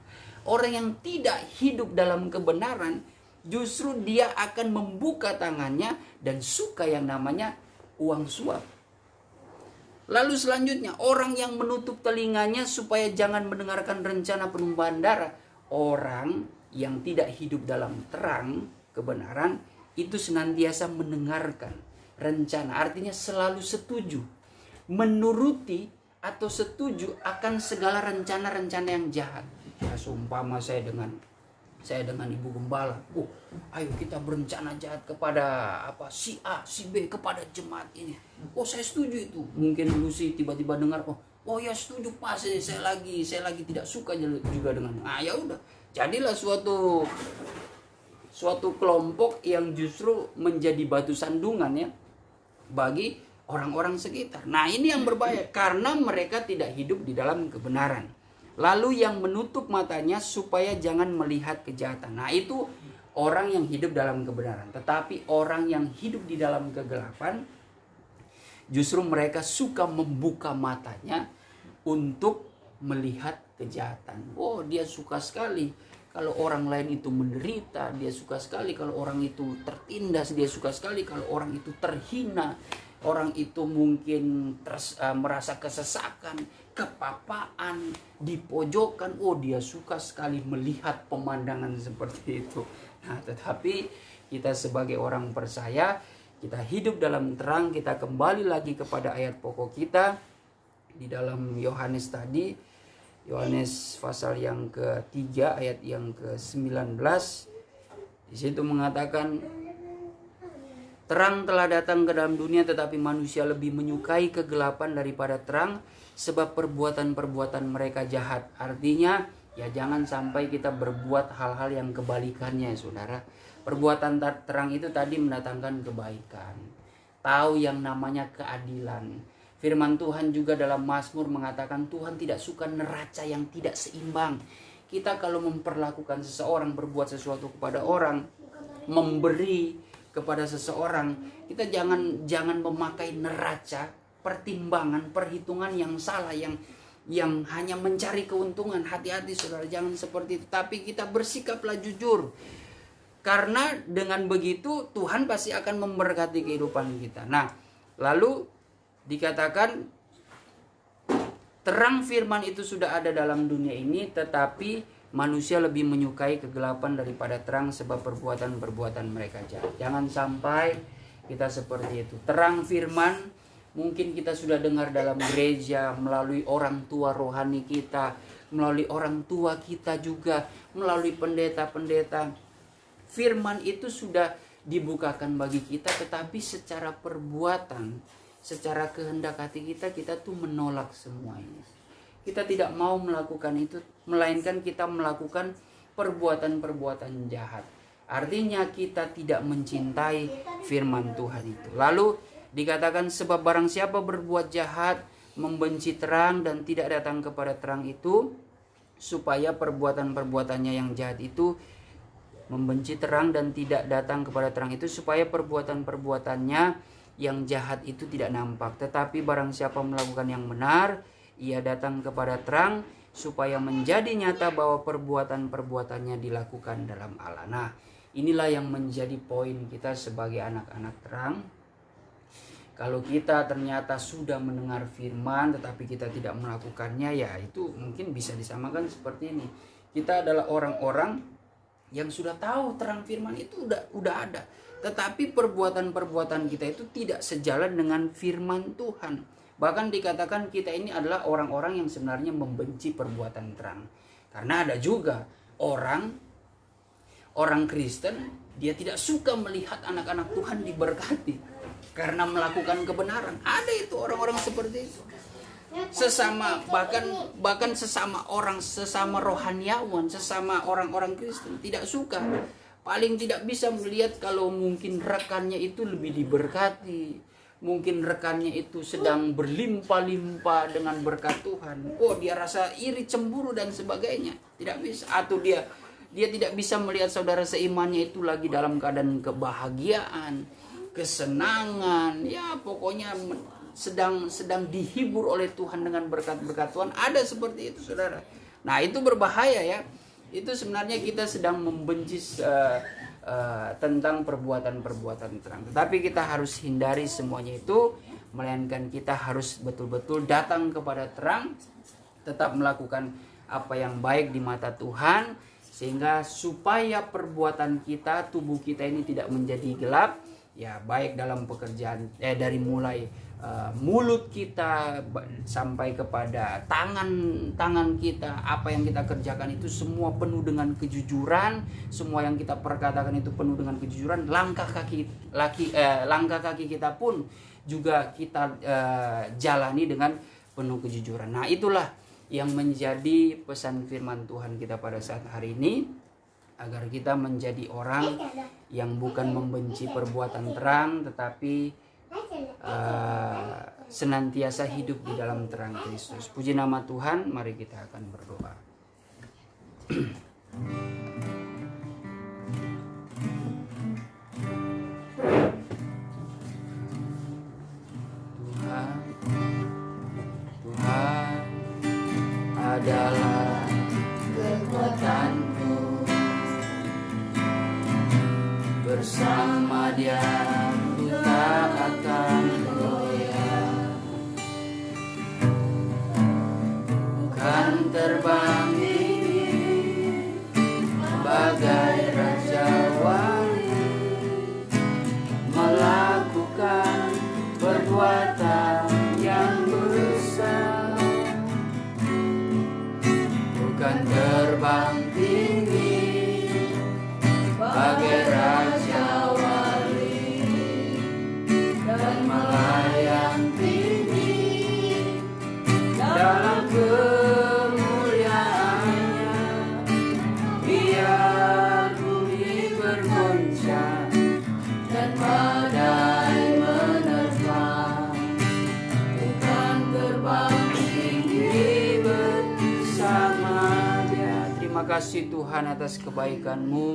Orang yang tidak hidup dalam kebenaran, justru dia akan membuka tangannya dan suka yang namanya uang suap. Lalu selanjutnya, orang yang menutup telinganya supaya jangan mendengarkan rencana penumpahan darah. Orang yang tidak hidup dalam terang kebenaran itu senantiasa mendengarkan rencana, artinya selalu setuju, menuruti atau setuju akan segala rencana-rencana yang jahat. Ya, seumpama saya dengan ibu gembala, ayo kita berencana jahat kepada si A, si B, kepada jemaat ini. Saya setuju itu. Mungkin Lucy tiba-tiba dengar, oh ya setuju Pak, saya lagi tidak suka juga dengan. Ya udah, jadilah suatu kelompok yang justru menjadi batu sandungan ya bagi orang-orang sekitar. Nah, ini yang berbahaya karena mereka tidak hidup di dalam kebenaran. Lalu yang menutup matanya supaya jangan melihat kejahatan. Nah, itu orang yang hidup dalam kebenaran. Tetapi orang yang hidup di dalam kegelapan, justru mereka suka membuka matanya untuk melihat kejahatan. Dia suka sekali kalau orang lain itu menderita. Dia suka sekali kalau orang itu tertindas. Dia suka sekali kalau orang itu terhina. Orang itu mungkin merasa kesesakan, kepapaan, dipojokkan. Dia suka sekali melihat pemandangan seperti itu. Nah, tetapi kita sebagai orang percaya, kita hidup dalam terang. Kita kembali lagi kepada ayat pokok kita di dalam Yohanes tadi, Yohanes pasal yang ke-3 ayat yang ke-19. Di situ mengatakan, terang telah datang ke dalam dunia, tetapi manusia lebih menyukai kegelapan daripada terang, sebab perbuatan-perbuatan mereka jahat. Artinya, ya jangan sampai kita berbuat hal-hal yang kebalikannya, saudara. Perbuatan terang itu tadi mendatangkan kebaikan, tahu yang namanya keadilan. Firman Tuhan juga dalam Mazmur mengatakan Tuhan tidak suka neraca yang tidak seimbang. Kita kalau memperlakukan seseorang, berbuat sesuatu kepada orang, memberi kepada seseorang, kita jangan memakai neraca, pertimbangan, perhitungan yang salah, yang hanya mencari keuntungan. Hati-hati saudara, jangan seperti itu. Tapi kita bersikaplah jujur, karena dengan begitu Tuhan pasti akan memberkati kehidupan kita. Nah, lalu dikatakan terang firman itu sudah ada dalam dunia ini, tetapi manusia lebih menyukai kegelapan daripada terang, sebab perbuatan-perbuatan mereka jahat. Jangan sampai kita seperti itu. Terang firman mungkin kita sudah dengar dalam gereja, melalui orang tua rohani kita, melalui orang tua kita juga, melalui pendeta-pendeta. Firman itu sudah dibukakan bagi kita, tetapi secara perbuatan, secara kehendak hati kita tuh menolak semua ini. Kita tidak mau melakukan itu, melainkan kita melakukan perbuatan-perbuatan jahat. Artinya kita tidak mencintai firman Tuhan itu. Lalu dikatakan, sebab barang siapa berbuat jahat, membenci terang dan tidak datang kepada terang itu, supaya perbuatan-perbuatannya yang jahat itu, membenci terang dan tidak datang kepada terang itu, supaya perbuatan-perbuatannya yang jahat itu tidak nampak. Tetapi barang siapa melakukan yang benar, ia datang kepada terang, supaya menjadi nyata bahwa perbuatan-perbuatannya dilakukan dalam Allah. Nah, inilah yang menjadi poin kita sebagai anak-anak terang. Kalau kita ternyata sudah mendengar firman, tetapi kita tidak melakukannya, ya itu mungkin bisa disamakan seperti ini. Kita adalah orang-orang yang sudah tahu terang firman itu udah ada, tetapi perbuatan-perbuatan kita itu tidak sejalan dengan firman Tuhan. Bahkan dikatakan kita ini adalah orang-orang yang sebenarnya membenci perbuatan terang. Karena ada juga orang Kristen, dia tidak suka melihat anak-anak Tuhan diberkati karena melakukan kebenaran. Ada itu orang-orang seperti itu. Sesama bahkan sesama rohaniawan, sesama orang-orang Kristen tidak suka. Paling tidak bisa melihat kalau mungkin rekannya itu lebih diberkati. Mungkin rekannya itu sedang berlimpah-limpah dengan berkat Tuhan. Dia rasa iri, cemburu dan sebagainya. Tidak bisa. Atau dia tidak bisa melihat saudara seimannya itu lagi dalam keadaan kebahagiaan, kesenangan. Ya pokoknya sedang dihibur oleh Tuhan dengan berkat-berkat Tuhan. Ada seperti itu saudara. Nah itu berbahaya ya. Itu sebenarnya kita sedang membenci tentang perbuatan-perbuatan terang. Tetapi kita harus hindari semuanya itu, melainkan kita harus betul-betul datang kepada terang, tetap melakukan apa yang baik di mata Tuhan, Sehingga supaya perbuatan kita, tubuh kita ini tidak menjadi gelap, ya baik dalam pekerjaan dari mulai mulut kita sampai kepada tangan kita, apa yang kita kerjakan itu semua penuh dengan kejujuran, semua yang kita perkatakan itu penuh dengan kejujuran. Langkah kaki kita pun juga kita jalani dengan penuh kejujuran. Nah, itulah yang menjadi pesan firman Tuhan kita pada saat hari ini, agar kita menjadi orang yang bukan membenci perbuatan terang, tetapi senantiasa hidup di dalam terang Kristus. Puji nama Tuhan, mari kita akan berdoa. Tuhan adalah kekuatanku, bersama Dia ku tak akan goyah. Bukan terbang tinggi bagai raja wali, melakukan perbuatan yang besar. Bukan terbang tinggi bagai raja wali, dan melayang tinggi dalam kemuliaannya. Biar bumi bergoncang dan badai menerpa, bukan terbang tinggi bersama Dia. Terima kasih Tuhan atas kebaikan-Mu.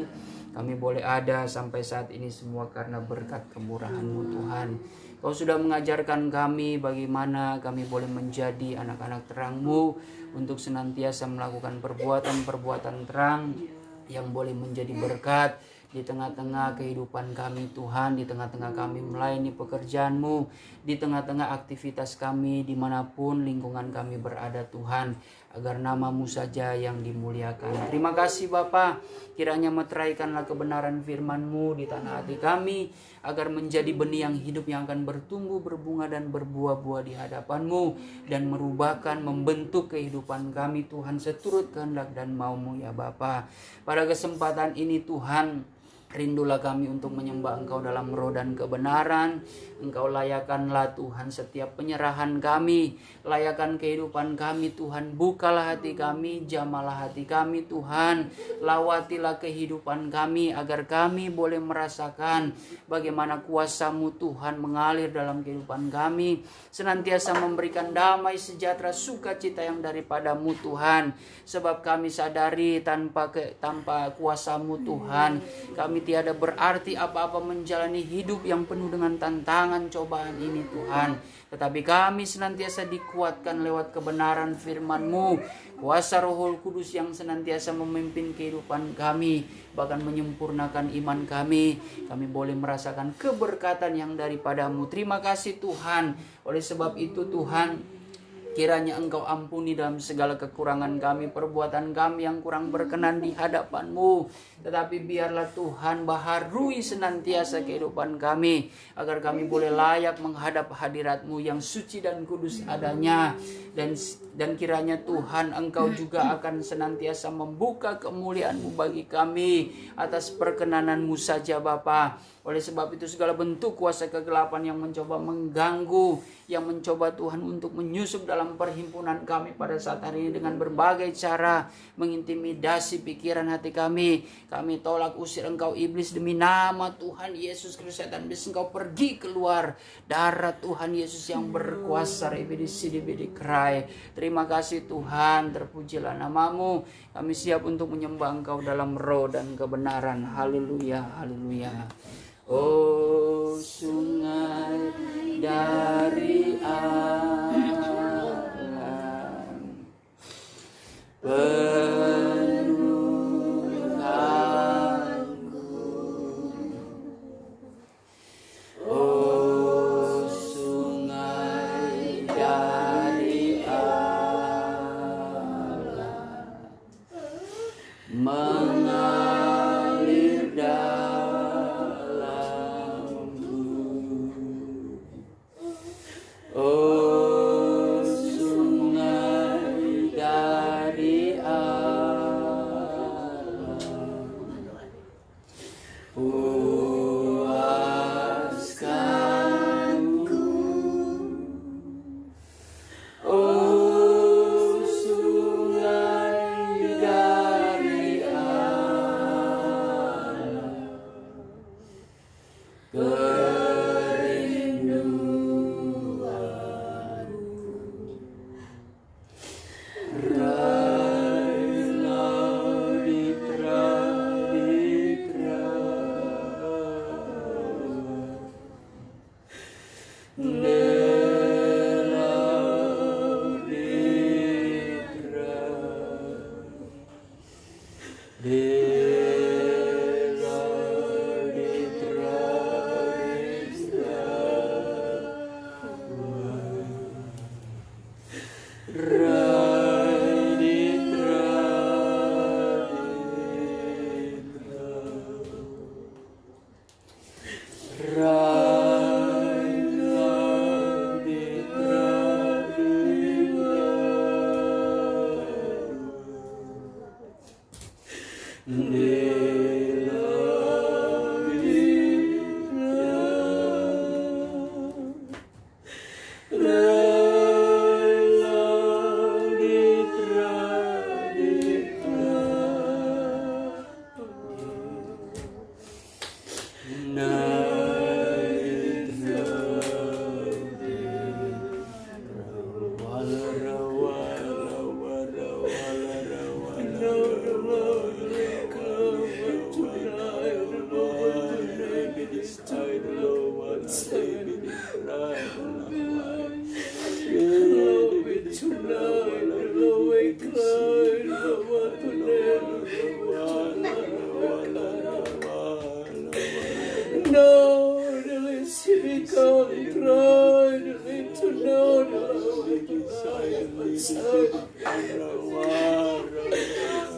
Kami boleh ada sampai saat ini semua karena berkat kemurahan-Mu Tuhan. Kau sudah mengajarkan kami bagaimana kami boleh menjadi anak-anak terang-Mu, untuk senantiasa melakukan perbuatan-perbuatan terang yang boleh menjadi berkat di tengah-tengah kehidupan kami Tuhan, di tengah-tengah kami melayani pekerjaan-Mu, di tengah-tengah aktivitas kami dimanapun lingkungan kami berada Tuhan, agar nama-Mu saja yang dimuliakan. Terima kasih Bapa, kiranya meteraikanlah kebenaran firman-Mu di tanah hati kami, agar menjadi benih yang hidup yang akan bertumbuh, berbunga dan berbuah-buah di hadapan-Mu, dan merubahkan, membentuk kehidupan kami Tuhan seturut kehendak dan mau-Mu ya Bapa. Pada kesempatan ini Tuhan, rindulah kami untuk menyembah Engkau dalam roh dan kebenaran. Engkau layakanlah Tuhan setiap penyerahan kami, layakan kehidupan kami Tuhan. Bukalah hati kami, jamalah hati kami Tuhan. Lawatilah kehidupan kami, agar kami boleh merasakan bagaimana kuasa-Mu Tuhan mengalir dalam kehidupan kami, senantiasa memberikan damai, sejahtera, sukacita yang daripada-Mu Tuhan. Sebab kami sadari tanpa kuasa-Mu Tuhan, kami tiada berarti apa-apa menjalani hidup yang penuh dengan tantangan cobaan ini Tuhan. Tetapi kami senantiasa dikuatkan lewat kebenaran firman-Mu, kuasa Roh Kudus yang senantiasa memimpin kehidupan kami, bahkan menyempurnakan iman kami. Kami boleh merasakan keberkatan yang daripada-Mu. Terima kasih Tuhan. Oleh sebab itu Tuhan, kiranya Engkau ampuni dalam segala kekurangan kami, perbuatan kami yang kurang berkenan di hadapan-Mu. Tetapi biarlah Tuhan baharui senantiasa kehidupan kami, agar kami boleh layak menghadap hadirat-Mu yang suci dan kudus adanya. Dan kiranya Tuhan Engkau juga akan senantiasa membuka kemuliaan-Mu bagi kami atas perkenanan-Mu saja Bapa. Oleh sebab itu segala bentuk kuasa kegelapan yang mencoba mengganggu, yang mencoba Tuhan untuk menyusup dalam perhimpunan kami pada saat hari ini dengan berbagai cara, mengintimidasi pikiran hati kami tolak, usir Engkau iblis demi nama Tuhan Yesus Kristus. Setan iblis Engkau pergi keluar, darah Tuhan Yesus yang berkuasa. Terima kasih Tuhan, terpujilah nama-Mu. Kami siap untuk menyembah Engkau dalam roh dan kebenaran. Haleluya, haleluya. Oh sungai dari alam, penuhkanku. Oh sungai dari alam,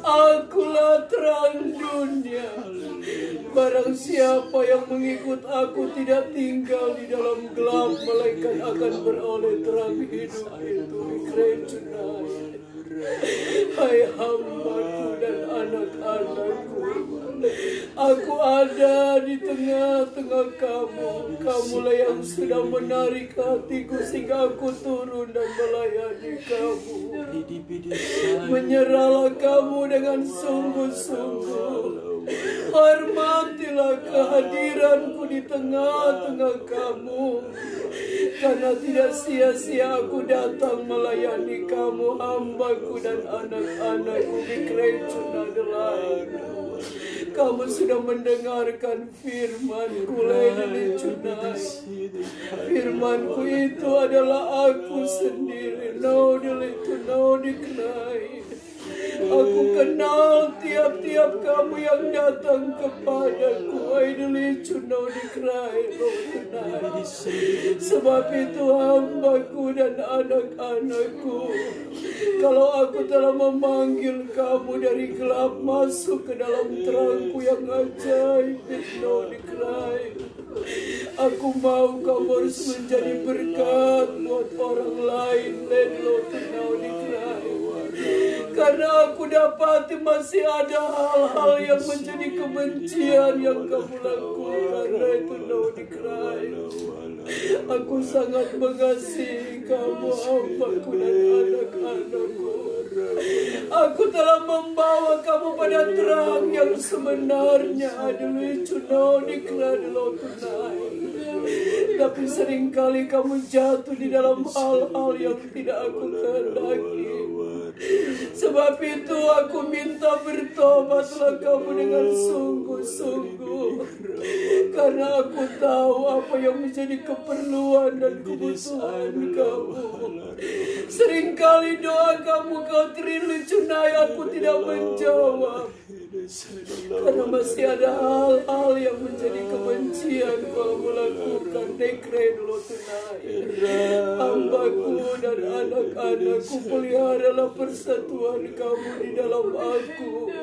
Akulah terang dunia. Barang siapa yang mengikut aku tidak tinggal di dalam gelap, melainkan akan beroleh terang hidup itu. Hai hamba-Ku dan anak-anak-Ku, aku ada di tengah-tengah kamu. Kamulah yang sudah menarik hatiku sehingga aku turun dan melayani kamu. Menyerahlah kamu dengan sungguh-sungguh. Hormatilah kehadiranku di tengah-tengah kamu. Karena tidak sia-sia aku datang melayani kamu, hamba-Ku dan anak-anak-Ku di kerajaan adalah. Kamu sudah mendengarkan firman-Ku, firman-Ku itu adalah aku sendiri. Aku kenal tiap-tiap kamu yang datang kepadaku. Sebab itu hamba-Ku dan anak-anak-Ku, kalau aku telah memanggil kamu dari gelap masuk ke dalam terang-Ku yang ajaib, aku mau kamu harus menjadi berkat buat orang lain. Karena aku dapati masih ada hal-hal yang menjadi kebencian yang kamu lakukan. Aku sangat mengasihi kamu, hamba-Ku dan anak-anak-Ku. Aku telah membawa kamu pada terang yang sebenarnya. Tapi seringkali kamu jatuh di dalam hal-hal yang tidak aku kehendaki. Sebab itu aku minta bertobatlah kamu dengan sungguh-sungguh. Karena aku tahu apa yang menjadi keperluan dan kebutuhan kamu. Seringkali doa kamu kau trilicunai aku tidak menjawab. Karena masih ada hal-hal yang menjadi kebencian kamu lakukan. Hamba-Ku dan anak-anak-Ku, peliharalah persatuan kamu di dalam aku.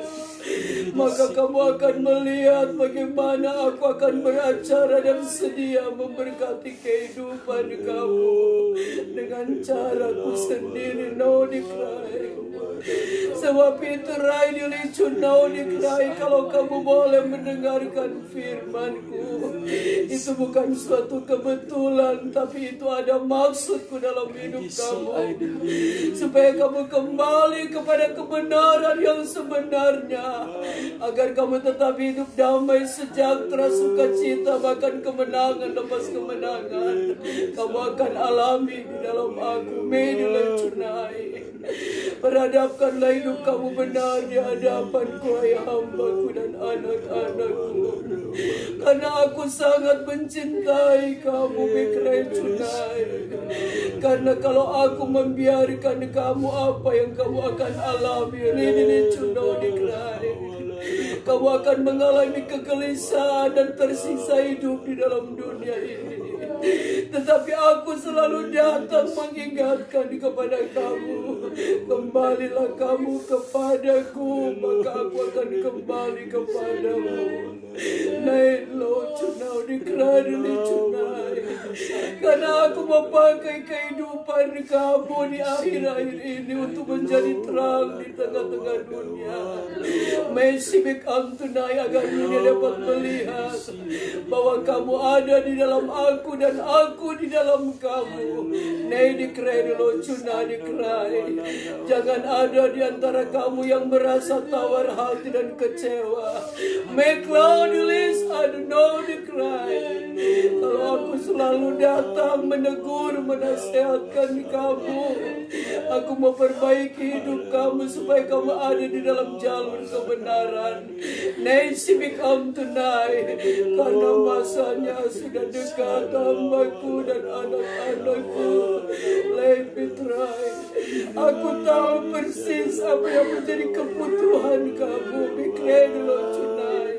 Maka kamu akan melihat bagaimana aku akan beracara dan sedia memberkati kehidupan kamu dengan caraku sendiri. Sebab itu kalau kamu boleh mendengarkan firman-Ku, itu bukan suatu kebetulan, tapi itu ada maksudku dalam hidup kamu, supaya kamu kembali kepada kebenaran yang sebenarnya, agar kamu tetap hidup damai, sejahtera, sukacita, bahkan kemenangan lepas kemenangan kamu akan alami di dalam aku. Perhadapkanlah hidup kamu benar di hadapan-Ku, hai hamba-Ku dan anak-anak-Ku. Karena aku sangat mencintai kamu Mikrecunai. Karena kalau aku membiarkan kamu, apa yang kamu akan alami? Ini Cuno Dikrai. Kamu akan mengalami kegelisahan dan tersiksa hidup di dalam dunia ini. Tetapi aku selalu datang mengingatkan kepada kamu, kembalilah kamu kepadaku, maka aku akan kembali kepadamu. Naik lo Cunau Dikrai Cunai. Karena aku memakai kehidupan kamu di akhir-akhir ini untuk menjadi terang di tengah-tengah dunia. Mesibik Tunai, agar dunia dapat melihat bahwa kamu ada di dalam aku dan aku di dalam kamu. Nei Dikrai lo Cuna Dikrai. Jangan ada di antara kamu yang merasa tawar hati dan kecewa. Make loud list, I don't know Dikrai. Kalau aku selalu datang menegur, menasihatkan kamu, aku memperbaiki hidup kamu supaya kamu ada di dalam jalur kebenaran. Nei Sibik Tunai, karena masanya sudah dekat, hambaku dan anak-anakku. Lepitrai, aku tahu persis apa yang menjadi kebutuhan kamu. Mikredelo Tunai.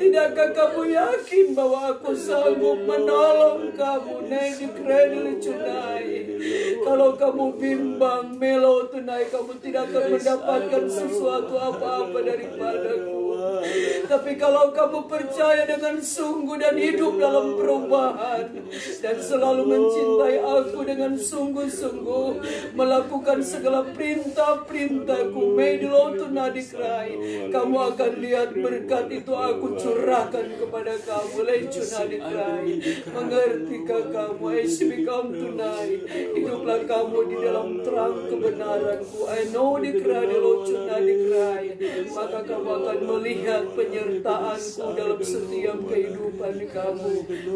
Tidakkah kamu yakin bahwa aku sanggup menolong kamu? Nei Dikredelo Tunai. Kalau kamu bimbang, melo tunai, kamu tidak akan mendapatkan sesuatu apa-apa daripadaku. Tapi kalau kamu percaya dengan sungguh dan hidup dalam perubahan dan selalu mencintai aku dengan sungguh-sungguh, melakukan segala perintah-perintahku, Dikrai, kamu akan lihat berkat itu aku curahkan kepada kamu. Dikrai, mengertikah kamu? Tunai, hiduplah kamu di dalam terang kebenaranku. I know Dikrai, Dikrai, maka kamu akan melihat penyertaanku dalam setiap kehidupan kamu.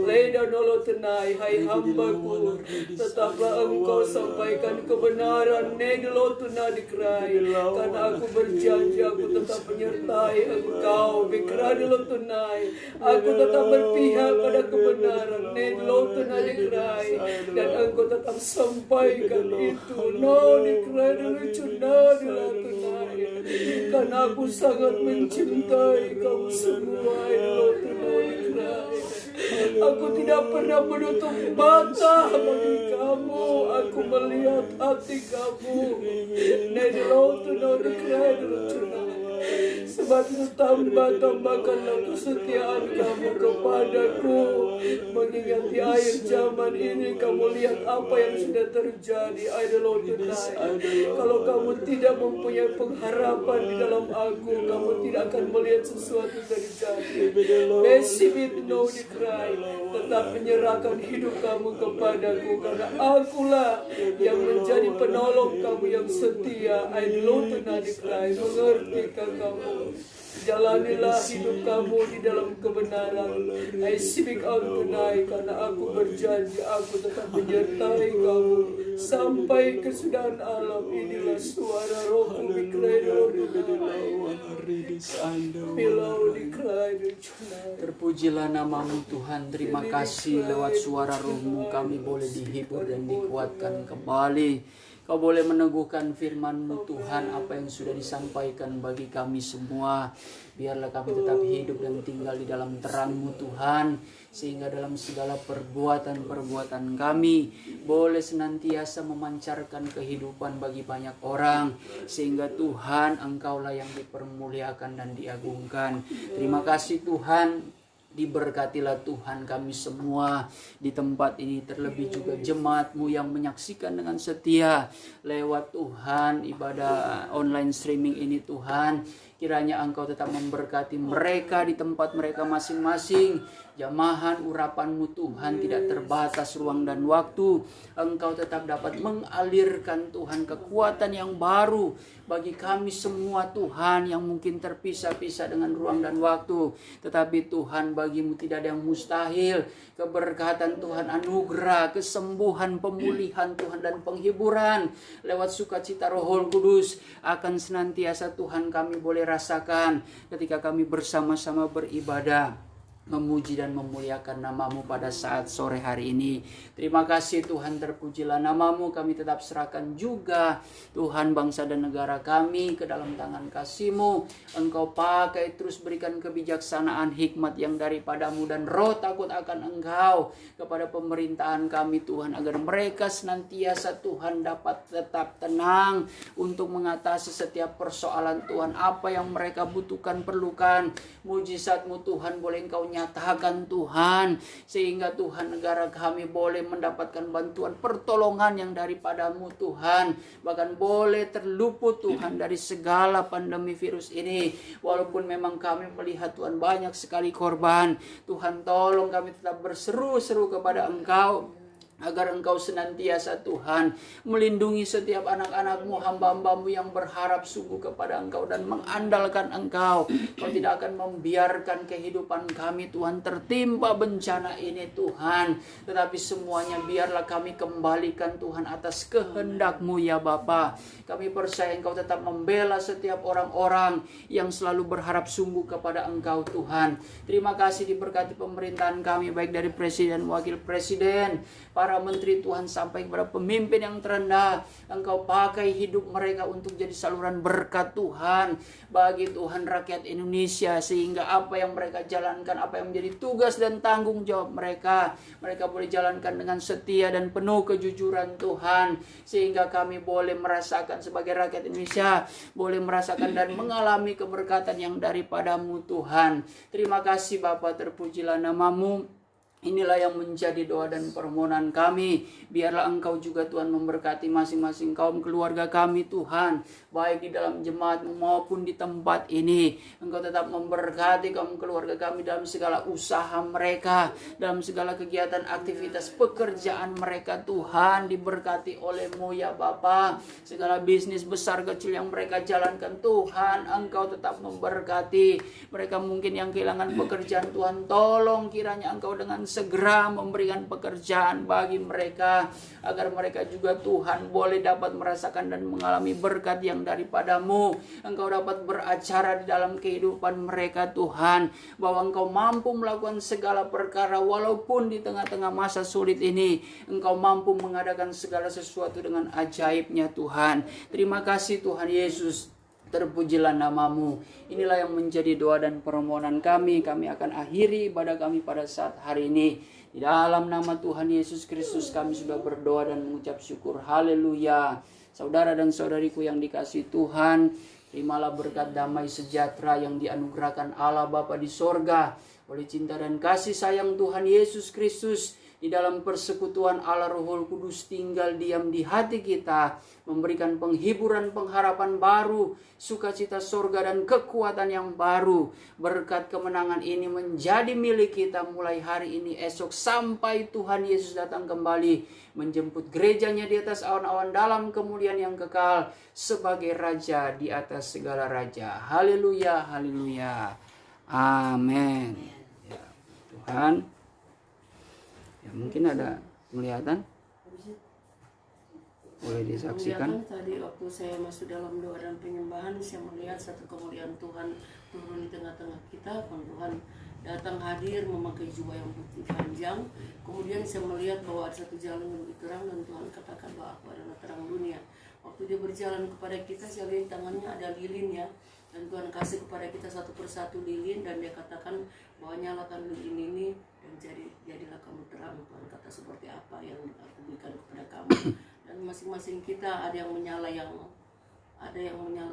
Leda nolo tenai, hai hambaku, tetaplah engkau sampaikan kebenaran. Nedelo tuna Dikrai, karena aku berjanji aku tetap menyertai engkau. Bikradelo tunai, aku tetap berpihak pada kebenaran. Nedelo tuna Dikrai, dan engkau tetap sampaikan itu. No Dikrai dulu cuna tunai, karena aku sangat mencintai kamu semua. Aku tidak pernah menutup mata bagi kamu. Aku melihat hati kamu. Sebab itu tambahkanlah kesetiaan kamu kepadaku. Mengingat di akhir zaman ini kamu lihat apa yang sudah terjadi. Kalau kamu tidak mempunyai pengharapan di dalam aku, kamu tidak akan melihat sesuatu terjadi. Besibit no Dikrai, tetap menyerahkan hidup kamu kepadaku, karena akulah yang menjadi penolong kamu yang setia. Dikrai, mengertikah kamu? Jalanilah hidup kamu di dalam kebenaran. Sibik Tunai, karena aku berjanji aku tetap menyertai kamu sampai kesudahan alam. Inilah suara rohku. Terpujilah namamu Tuhan. Terima kasih lewat suara rohmu kami boleh dihibur dan dikuatkan kembali. Kau boleh meneguhkan firman-Mu Tuhan, apa yang sudah disampaikan bagi kami semua. Biarlah kami tetap hidup dan tinggal di dalam terang-Mu Tuhan, sehingga dalam segala perbuatan-perbuatan kami boleh senantiasa memancarkan kehidupan bagi banyak orang, sehingga Tuhan Engkaulah yang dipermuliakan dan diagungkan. Terima kasih Tuhan. Diberkatilah Tuhan kami semua di tempat ini, terlebih juga jemaat-Mu yang menyaksikan dengan setia lewat Tuhan ibadah online streaming ini Tuhan. Kiranya Engkau tetap memberkati mereka di tempat mereka masing-masing. Jamahan urapan-Mu Tuhan tidak terbatas ruang dan waktu. Engkau tetap dapat mengalirkan Tuhan kekuatan yang baru bagi kami semua Tuhan yang mungkin terpisah-pisah dengan ruang dan waktu. Tetapi Tuhan, bagi-Mu tidak ada yang mustahil. Keberkatan Tuhan, anugerah, kesembuhan, pemulihan Tuhan dan penghiburan lewat sukacita Roh Kudus akan senantiasa Tuhan kami boleh rasakan ketika kami bersama-sama beribadah memuji dan memuliakan nama-Mu pada saat sore hari ini. Terima kasih Tuhan, terpujilah nama-Mu. Kami tetap serahkan juga Tuhan bangsa dan negara kami ke dalam tangan kasih-Mu. Engkau pakai, terus berikan kebijaksanaan, hikmat yang daripada-Mu dan roh takut akan Engkau kepada pemerintahan kami Tuhan, agar mereka senantiasa Tuhan dapat tetap tenang untuk mengatasi setiap persoalan Tuhan. Apa yang mereka butuhkan, perlukan, mujizat-Mu Tuhan boleh Engkau nyatakan Tuhan, sehingga Tuhan negara kami boleh mendapatkan bantuan pertolongan yang daripada-Mu Tuhan, bahkan boleh terluput Tuhan dari segala pandemi virus ini. Walaupun memang kami melihat Tuhan banyak sekali korban, Tuhan tolong kami tetap berseru-seru kepada Engkau, agar Engkau senantiasa Tuhan melindungi setiap anak-anak-Mu, hamba-hamba-Mu yang berharap sungguh kepada Engkau dan mengandalkan Engkau. Kau tidak akan membiarkan kehidupan kami Tuhan tertimpa bencana ini Tuhan, tetapi semuanya biarlah kami kembalikan Tuhan atas kehendak-Mu ya Bapa. Kami percaya Engkau tetap membela setiap orang-orang yang selalu berharap sungguh kepada Engkau Tuhan. Terima kasih, diberkati pemerintahan kami, baik dari Presiden, Wakil Presiden, para menteri Tuhan, sampai kepada pemimpin yang terendah. Engkau pakai hidup mereka untuk jadi saluran berkat Tuhan bagi Tuhan rakyat Indonesia, sehingga apa yang mereka jalankan, apa yang menjadi tugas dan tanggung jawab mereka boleh jalankan dengan setia dan penuh kejujuran Tuhan, sehingga kami boleh merasakan sebagai rakyat Indonesia, boleh merasakan dan mengalami keberkatan yang daripada-Mu Tuhan. Terima kasih Bapa, terpujilah nama-Mu. Inilah yang menjadi doa dan permohonan kami. Biarlah Engkau juga Tuhan memberkati masing-masing kaum keluarga kami Tuhan, baik di dalam jemaat maupun di tempat ini. Engkau tetap memberkati kaum keluarga kami dalam segala usaha mereka, dalam segala kegiatan aktivitas pekerjaan mereka Tuhan, diberkati oleh-Mu ya Bapa. Segala bisnis besar kecil yang mereka jalankan Tuhan, Engkau tetap memberkati. Mereka mungkin yang kehilangan pekerjaan Tuhan, tolong kiranya Engkau dengan segera memberikan pekerjaan bagi mereka, agar mereka juga Tuhan boleh dapat merasakan dan mengalami berkat yang daripada-Mu. Engkau dapat beracara di dalam kehidupan mereka Tuhan, bahwa Engkau mampu melakukan segala perkara walaupun di tengah-tengah masa sulit ini. Engkau mampu mengadakan segala sesuatu dengan ajaibnya Tuhan. Terima kasih Tuhan Yesus, terpujilah nama-Mu. Inilah yang menjadi doa dan permohonan kami. Kami akan akhiri ibadah kami pada saat hari ini. Di dalam nama Tuhan Yesus Kristus kami sudah berdoa dan mengucap syukur. Haleluya. Saudara dan saudariku yang dikasihi Tuhan, terimalah berkat damai sejahtera yang dianugerahkan Allah Bapa di sorga, oleh cinta dan kasih sayang Tuhan Yesus Kristus, di dalam persekutuan Allah Roh Kudus tinggal diam di hati kita, memberikan penghiburan, pengharapan baru, sukacita sorga dan kekuatan yang baru. Berkat kemenangan ini menjadi milik kita mulai hari ini, esok, sampai Tuhan Yesus datang kembali menjemput gerejanya di atas awan-awan dalam kemuliaan yang kekal sebagai Raja di atas segala raja. Haleluya, haleluya. Amin. Ya, Tuhan. Ya, mungkin ada penglihatan, boleh disaksikan. Tadi waktu saya masuk dalam doa dan penyembahan, saya melihat satu kemuliaan Tuhan turun di tengah-tengah kita. Tuhan datang hadir memakai jubah yang putih panjang. Kemudian saya melihat bahwa ada satu jalan yang lebih terang, dan Tuhan katakan bahwa aku adalah terang dunia. Waktu dia berjalan kepada kita, saya lihat tangannya ada lilin ya, dan Tuhan kasih kepada kita satu persatu lilin, dan dia katakan bahwa nyalakan lilin ini dan jadilah kamu terang. Tuhan kata seperti apa yang aku berikan kepada kamu. Dan masing-masing kita ada yang menyala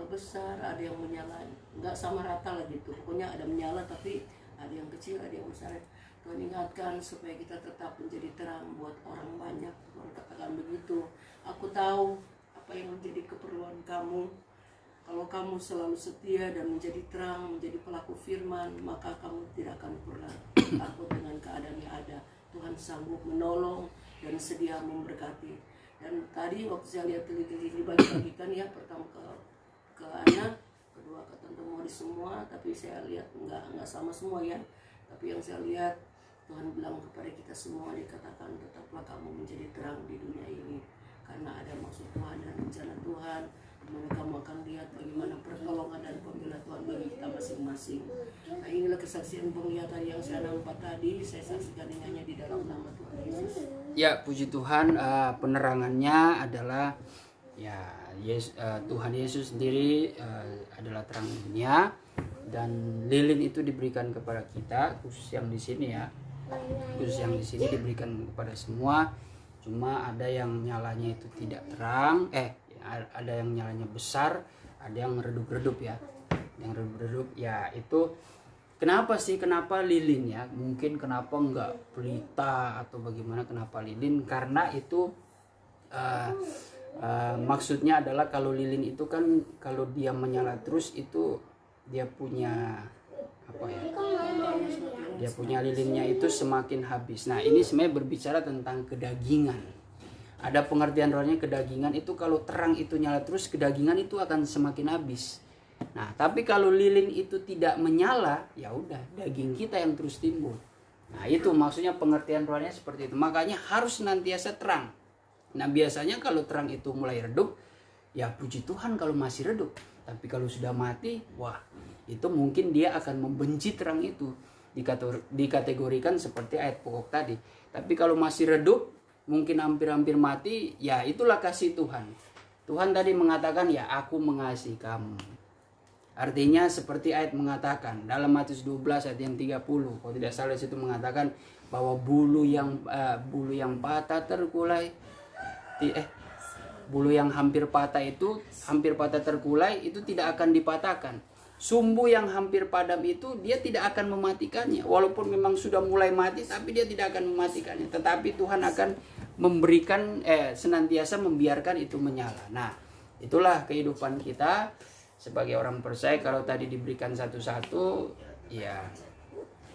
besar, ada yang menyala nggak sama rata lah gitu. Pokoknya ada menyala, tapi ada yang kecil, ada yang besar. Tuhan ingatkan supaya kita tetap menjadi terang buat orang banyak. Tuhan katakan begitu. Aku tahu apa yang menjadi keperluan kamu. Kalau kamu selalu setia dan menjadi terang, menjadi pelaku firman, maka kamu tidak akan pernah takut dengan keadaan yang ada. Tuhan sanggup menolong dan sedia memberkati. Dan tadi waktu saya lihat teliti dibagi-bagikan ya, pertama ke Ana, kedua ke Tante Mori semua, tapi saya lihat enggak sama semua ya. Tapi yang saya lihat, Tuhan bilang kepada kita semua, dikatakan tetaplah kamu menjadi terang di dunia ini. karena ada maksud Tuhan dan rencana Tuhan. Mana kamu akan lihat bagaimana pertolongan dan pembela Tuhan bagi kita masing-masing. Nah, inilah kesaksian penglihatan yang saya nampak tadi, saya saksikan dengannya di dalam nama Tuhan Yesus. Ya, puji Tuhan, penerangannya adalah ya Tuhan Yesus sendiri adalah terang dunia, dan lilin itu diberikan kepada kita, khusus yang di sini ya. Khusus yang di sini diberikan kepada semua. Cuma ada yang nyalanya itu tidak terang, ada yang nyalanya besar, ada yang redup-redup ya. Yang redup-redup ya itu kenapa lilin ya? Mungkin kenapa enggak pelita atau bagaimana, kenapa lilin? Karena itu maksudnya adalah kalau lilin itu kan kalau dia menyala terus itu dia punya apa ya? Dia punya lilinnya itu semakin habis. Nah, ini sebenarnya berbicara tentang kedagingan. Ada pengertian rohnya, kedagingan itu kalau terang itu nyala terus, kedagingan itu akan semakin habis. Nah, tapi kalau lilin itu tidak menyala, ya udah daging kita yang terus timbul. Nah, itu maksudnya pengertian rohnya seperti itu. Makanya harus senantiasa terang. Nah, biasanya kalau terang itu mulai redup, ya puji Tuhan kalau masih redup. Tapi kalau sudah mati, wah, itu mungkin dia akan membenci terang itu. Dikategorikan seperti ayat pokok tadi. Tapi kalau masih redup, mungkin hampir-hampir mati, ya itulah kasih Tuhan. Tuhan tadi mengatakan, ya aku mengasihi kamu. Artinya seperti ayat mengatakan dalam Matius 12 ayat yang 30, kalau tidak salah situ mengatakan bahwa bulu yang patah terkulai, bulu yang hampir patah terkulai itu tidak akan dipatahkan. Sumbu yang hampir padam itu dia tidak akan mematikannya. Walaupun memang sudah mulai mati, tapi dia tidak akan mematikannya. Tetapi Tuhan akan memberikan, senantiasa membiarkan itu menyala. Nah, itulah kehidupan kita sebagai orang percaya. Kalau tadi diberikan satu-satu, ya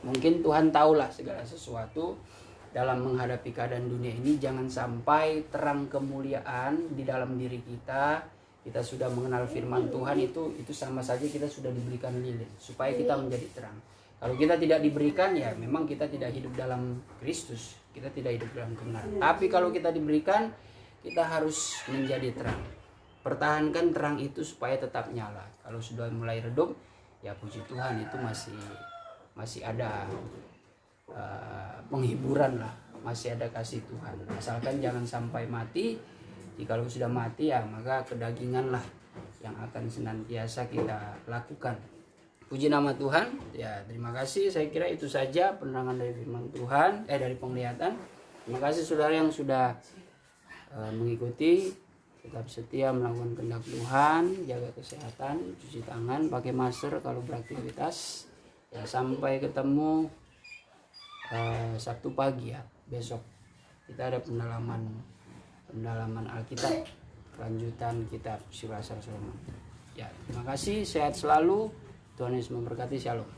mungkin Tuhan tahulah segala sesuatu dalam menghadapi keadaan dunia ini. Jangan sampai terang kemuliaan di dalam diri kita. Kita sudah mengenal firman Tuhan, itu sama saja kita sudah diberikan lilin supaya kita menjadi terang. Kalau kita tidak diberikan, ya memang kita tidak hidup dalam Kristus, kita tidak hidup dalam kebenaran. Tapi kalau kita diberikan, kita harus menjadi terang. Pertahankan terang itu supaya tetap nyala. Kalau sudah mulai redup, ya puji Tuhan itu masih ada penghiburan lah, masih ada kasih Tuhan. Asalkan jangan sampai mati. Jikalau sudah mati, ya maka kedagingan lah yang akan senantiasa kita lakukan. Puji nama Tuhan. Ya, terima kasih. Saya kira itu saja penerangan dari firman Tuhan, dari penglihatan. Terima kasih saudara yang sudah mengikuti. Tetap setia melakukan kehendak Tuhan, jaga kesehatan, cuci tangan, pakai masker kalau beraktivitas. Ya, sampai ketemu Sabtu pagi ya, besok. Kita ada pendalaman Alkitab, lanjutan kitab Sirah Solomon. Ya, terima kasih, sehat selalu. Tuhan Yesus memberkati. Shalom.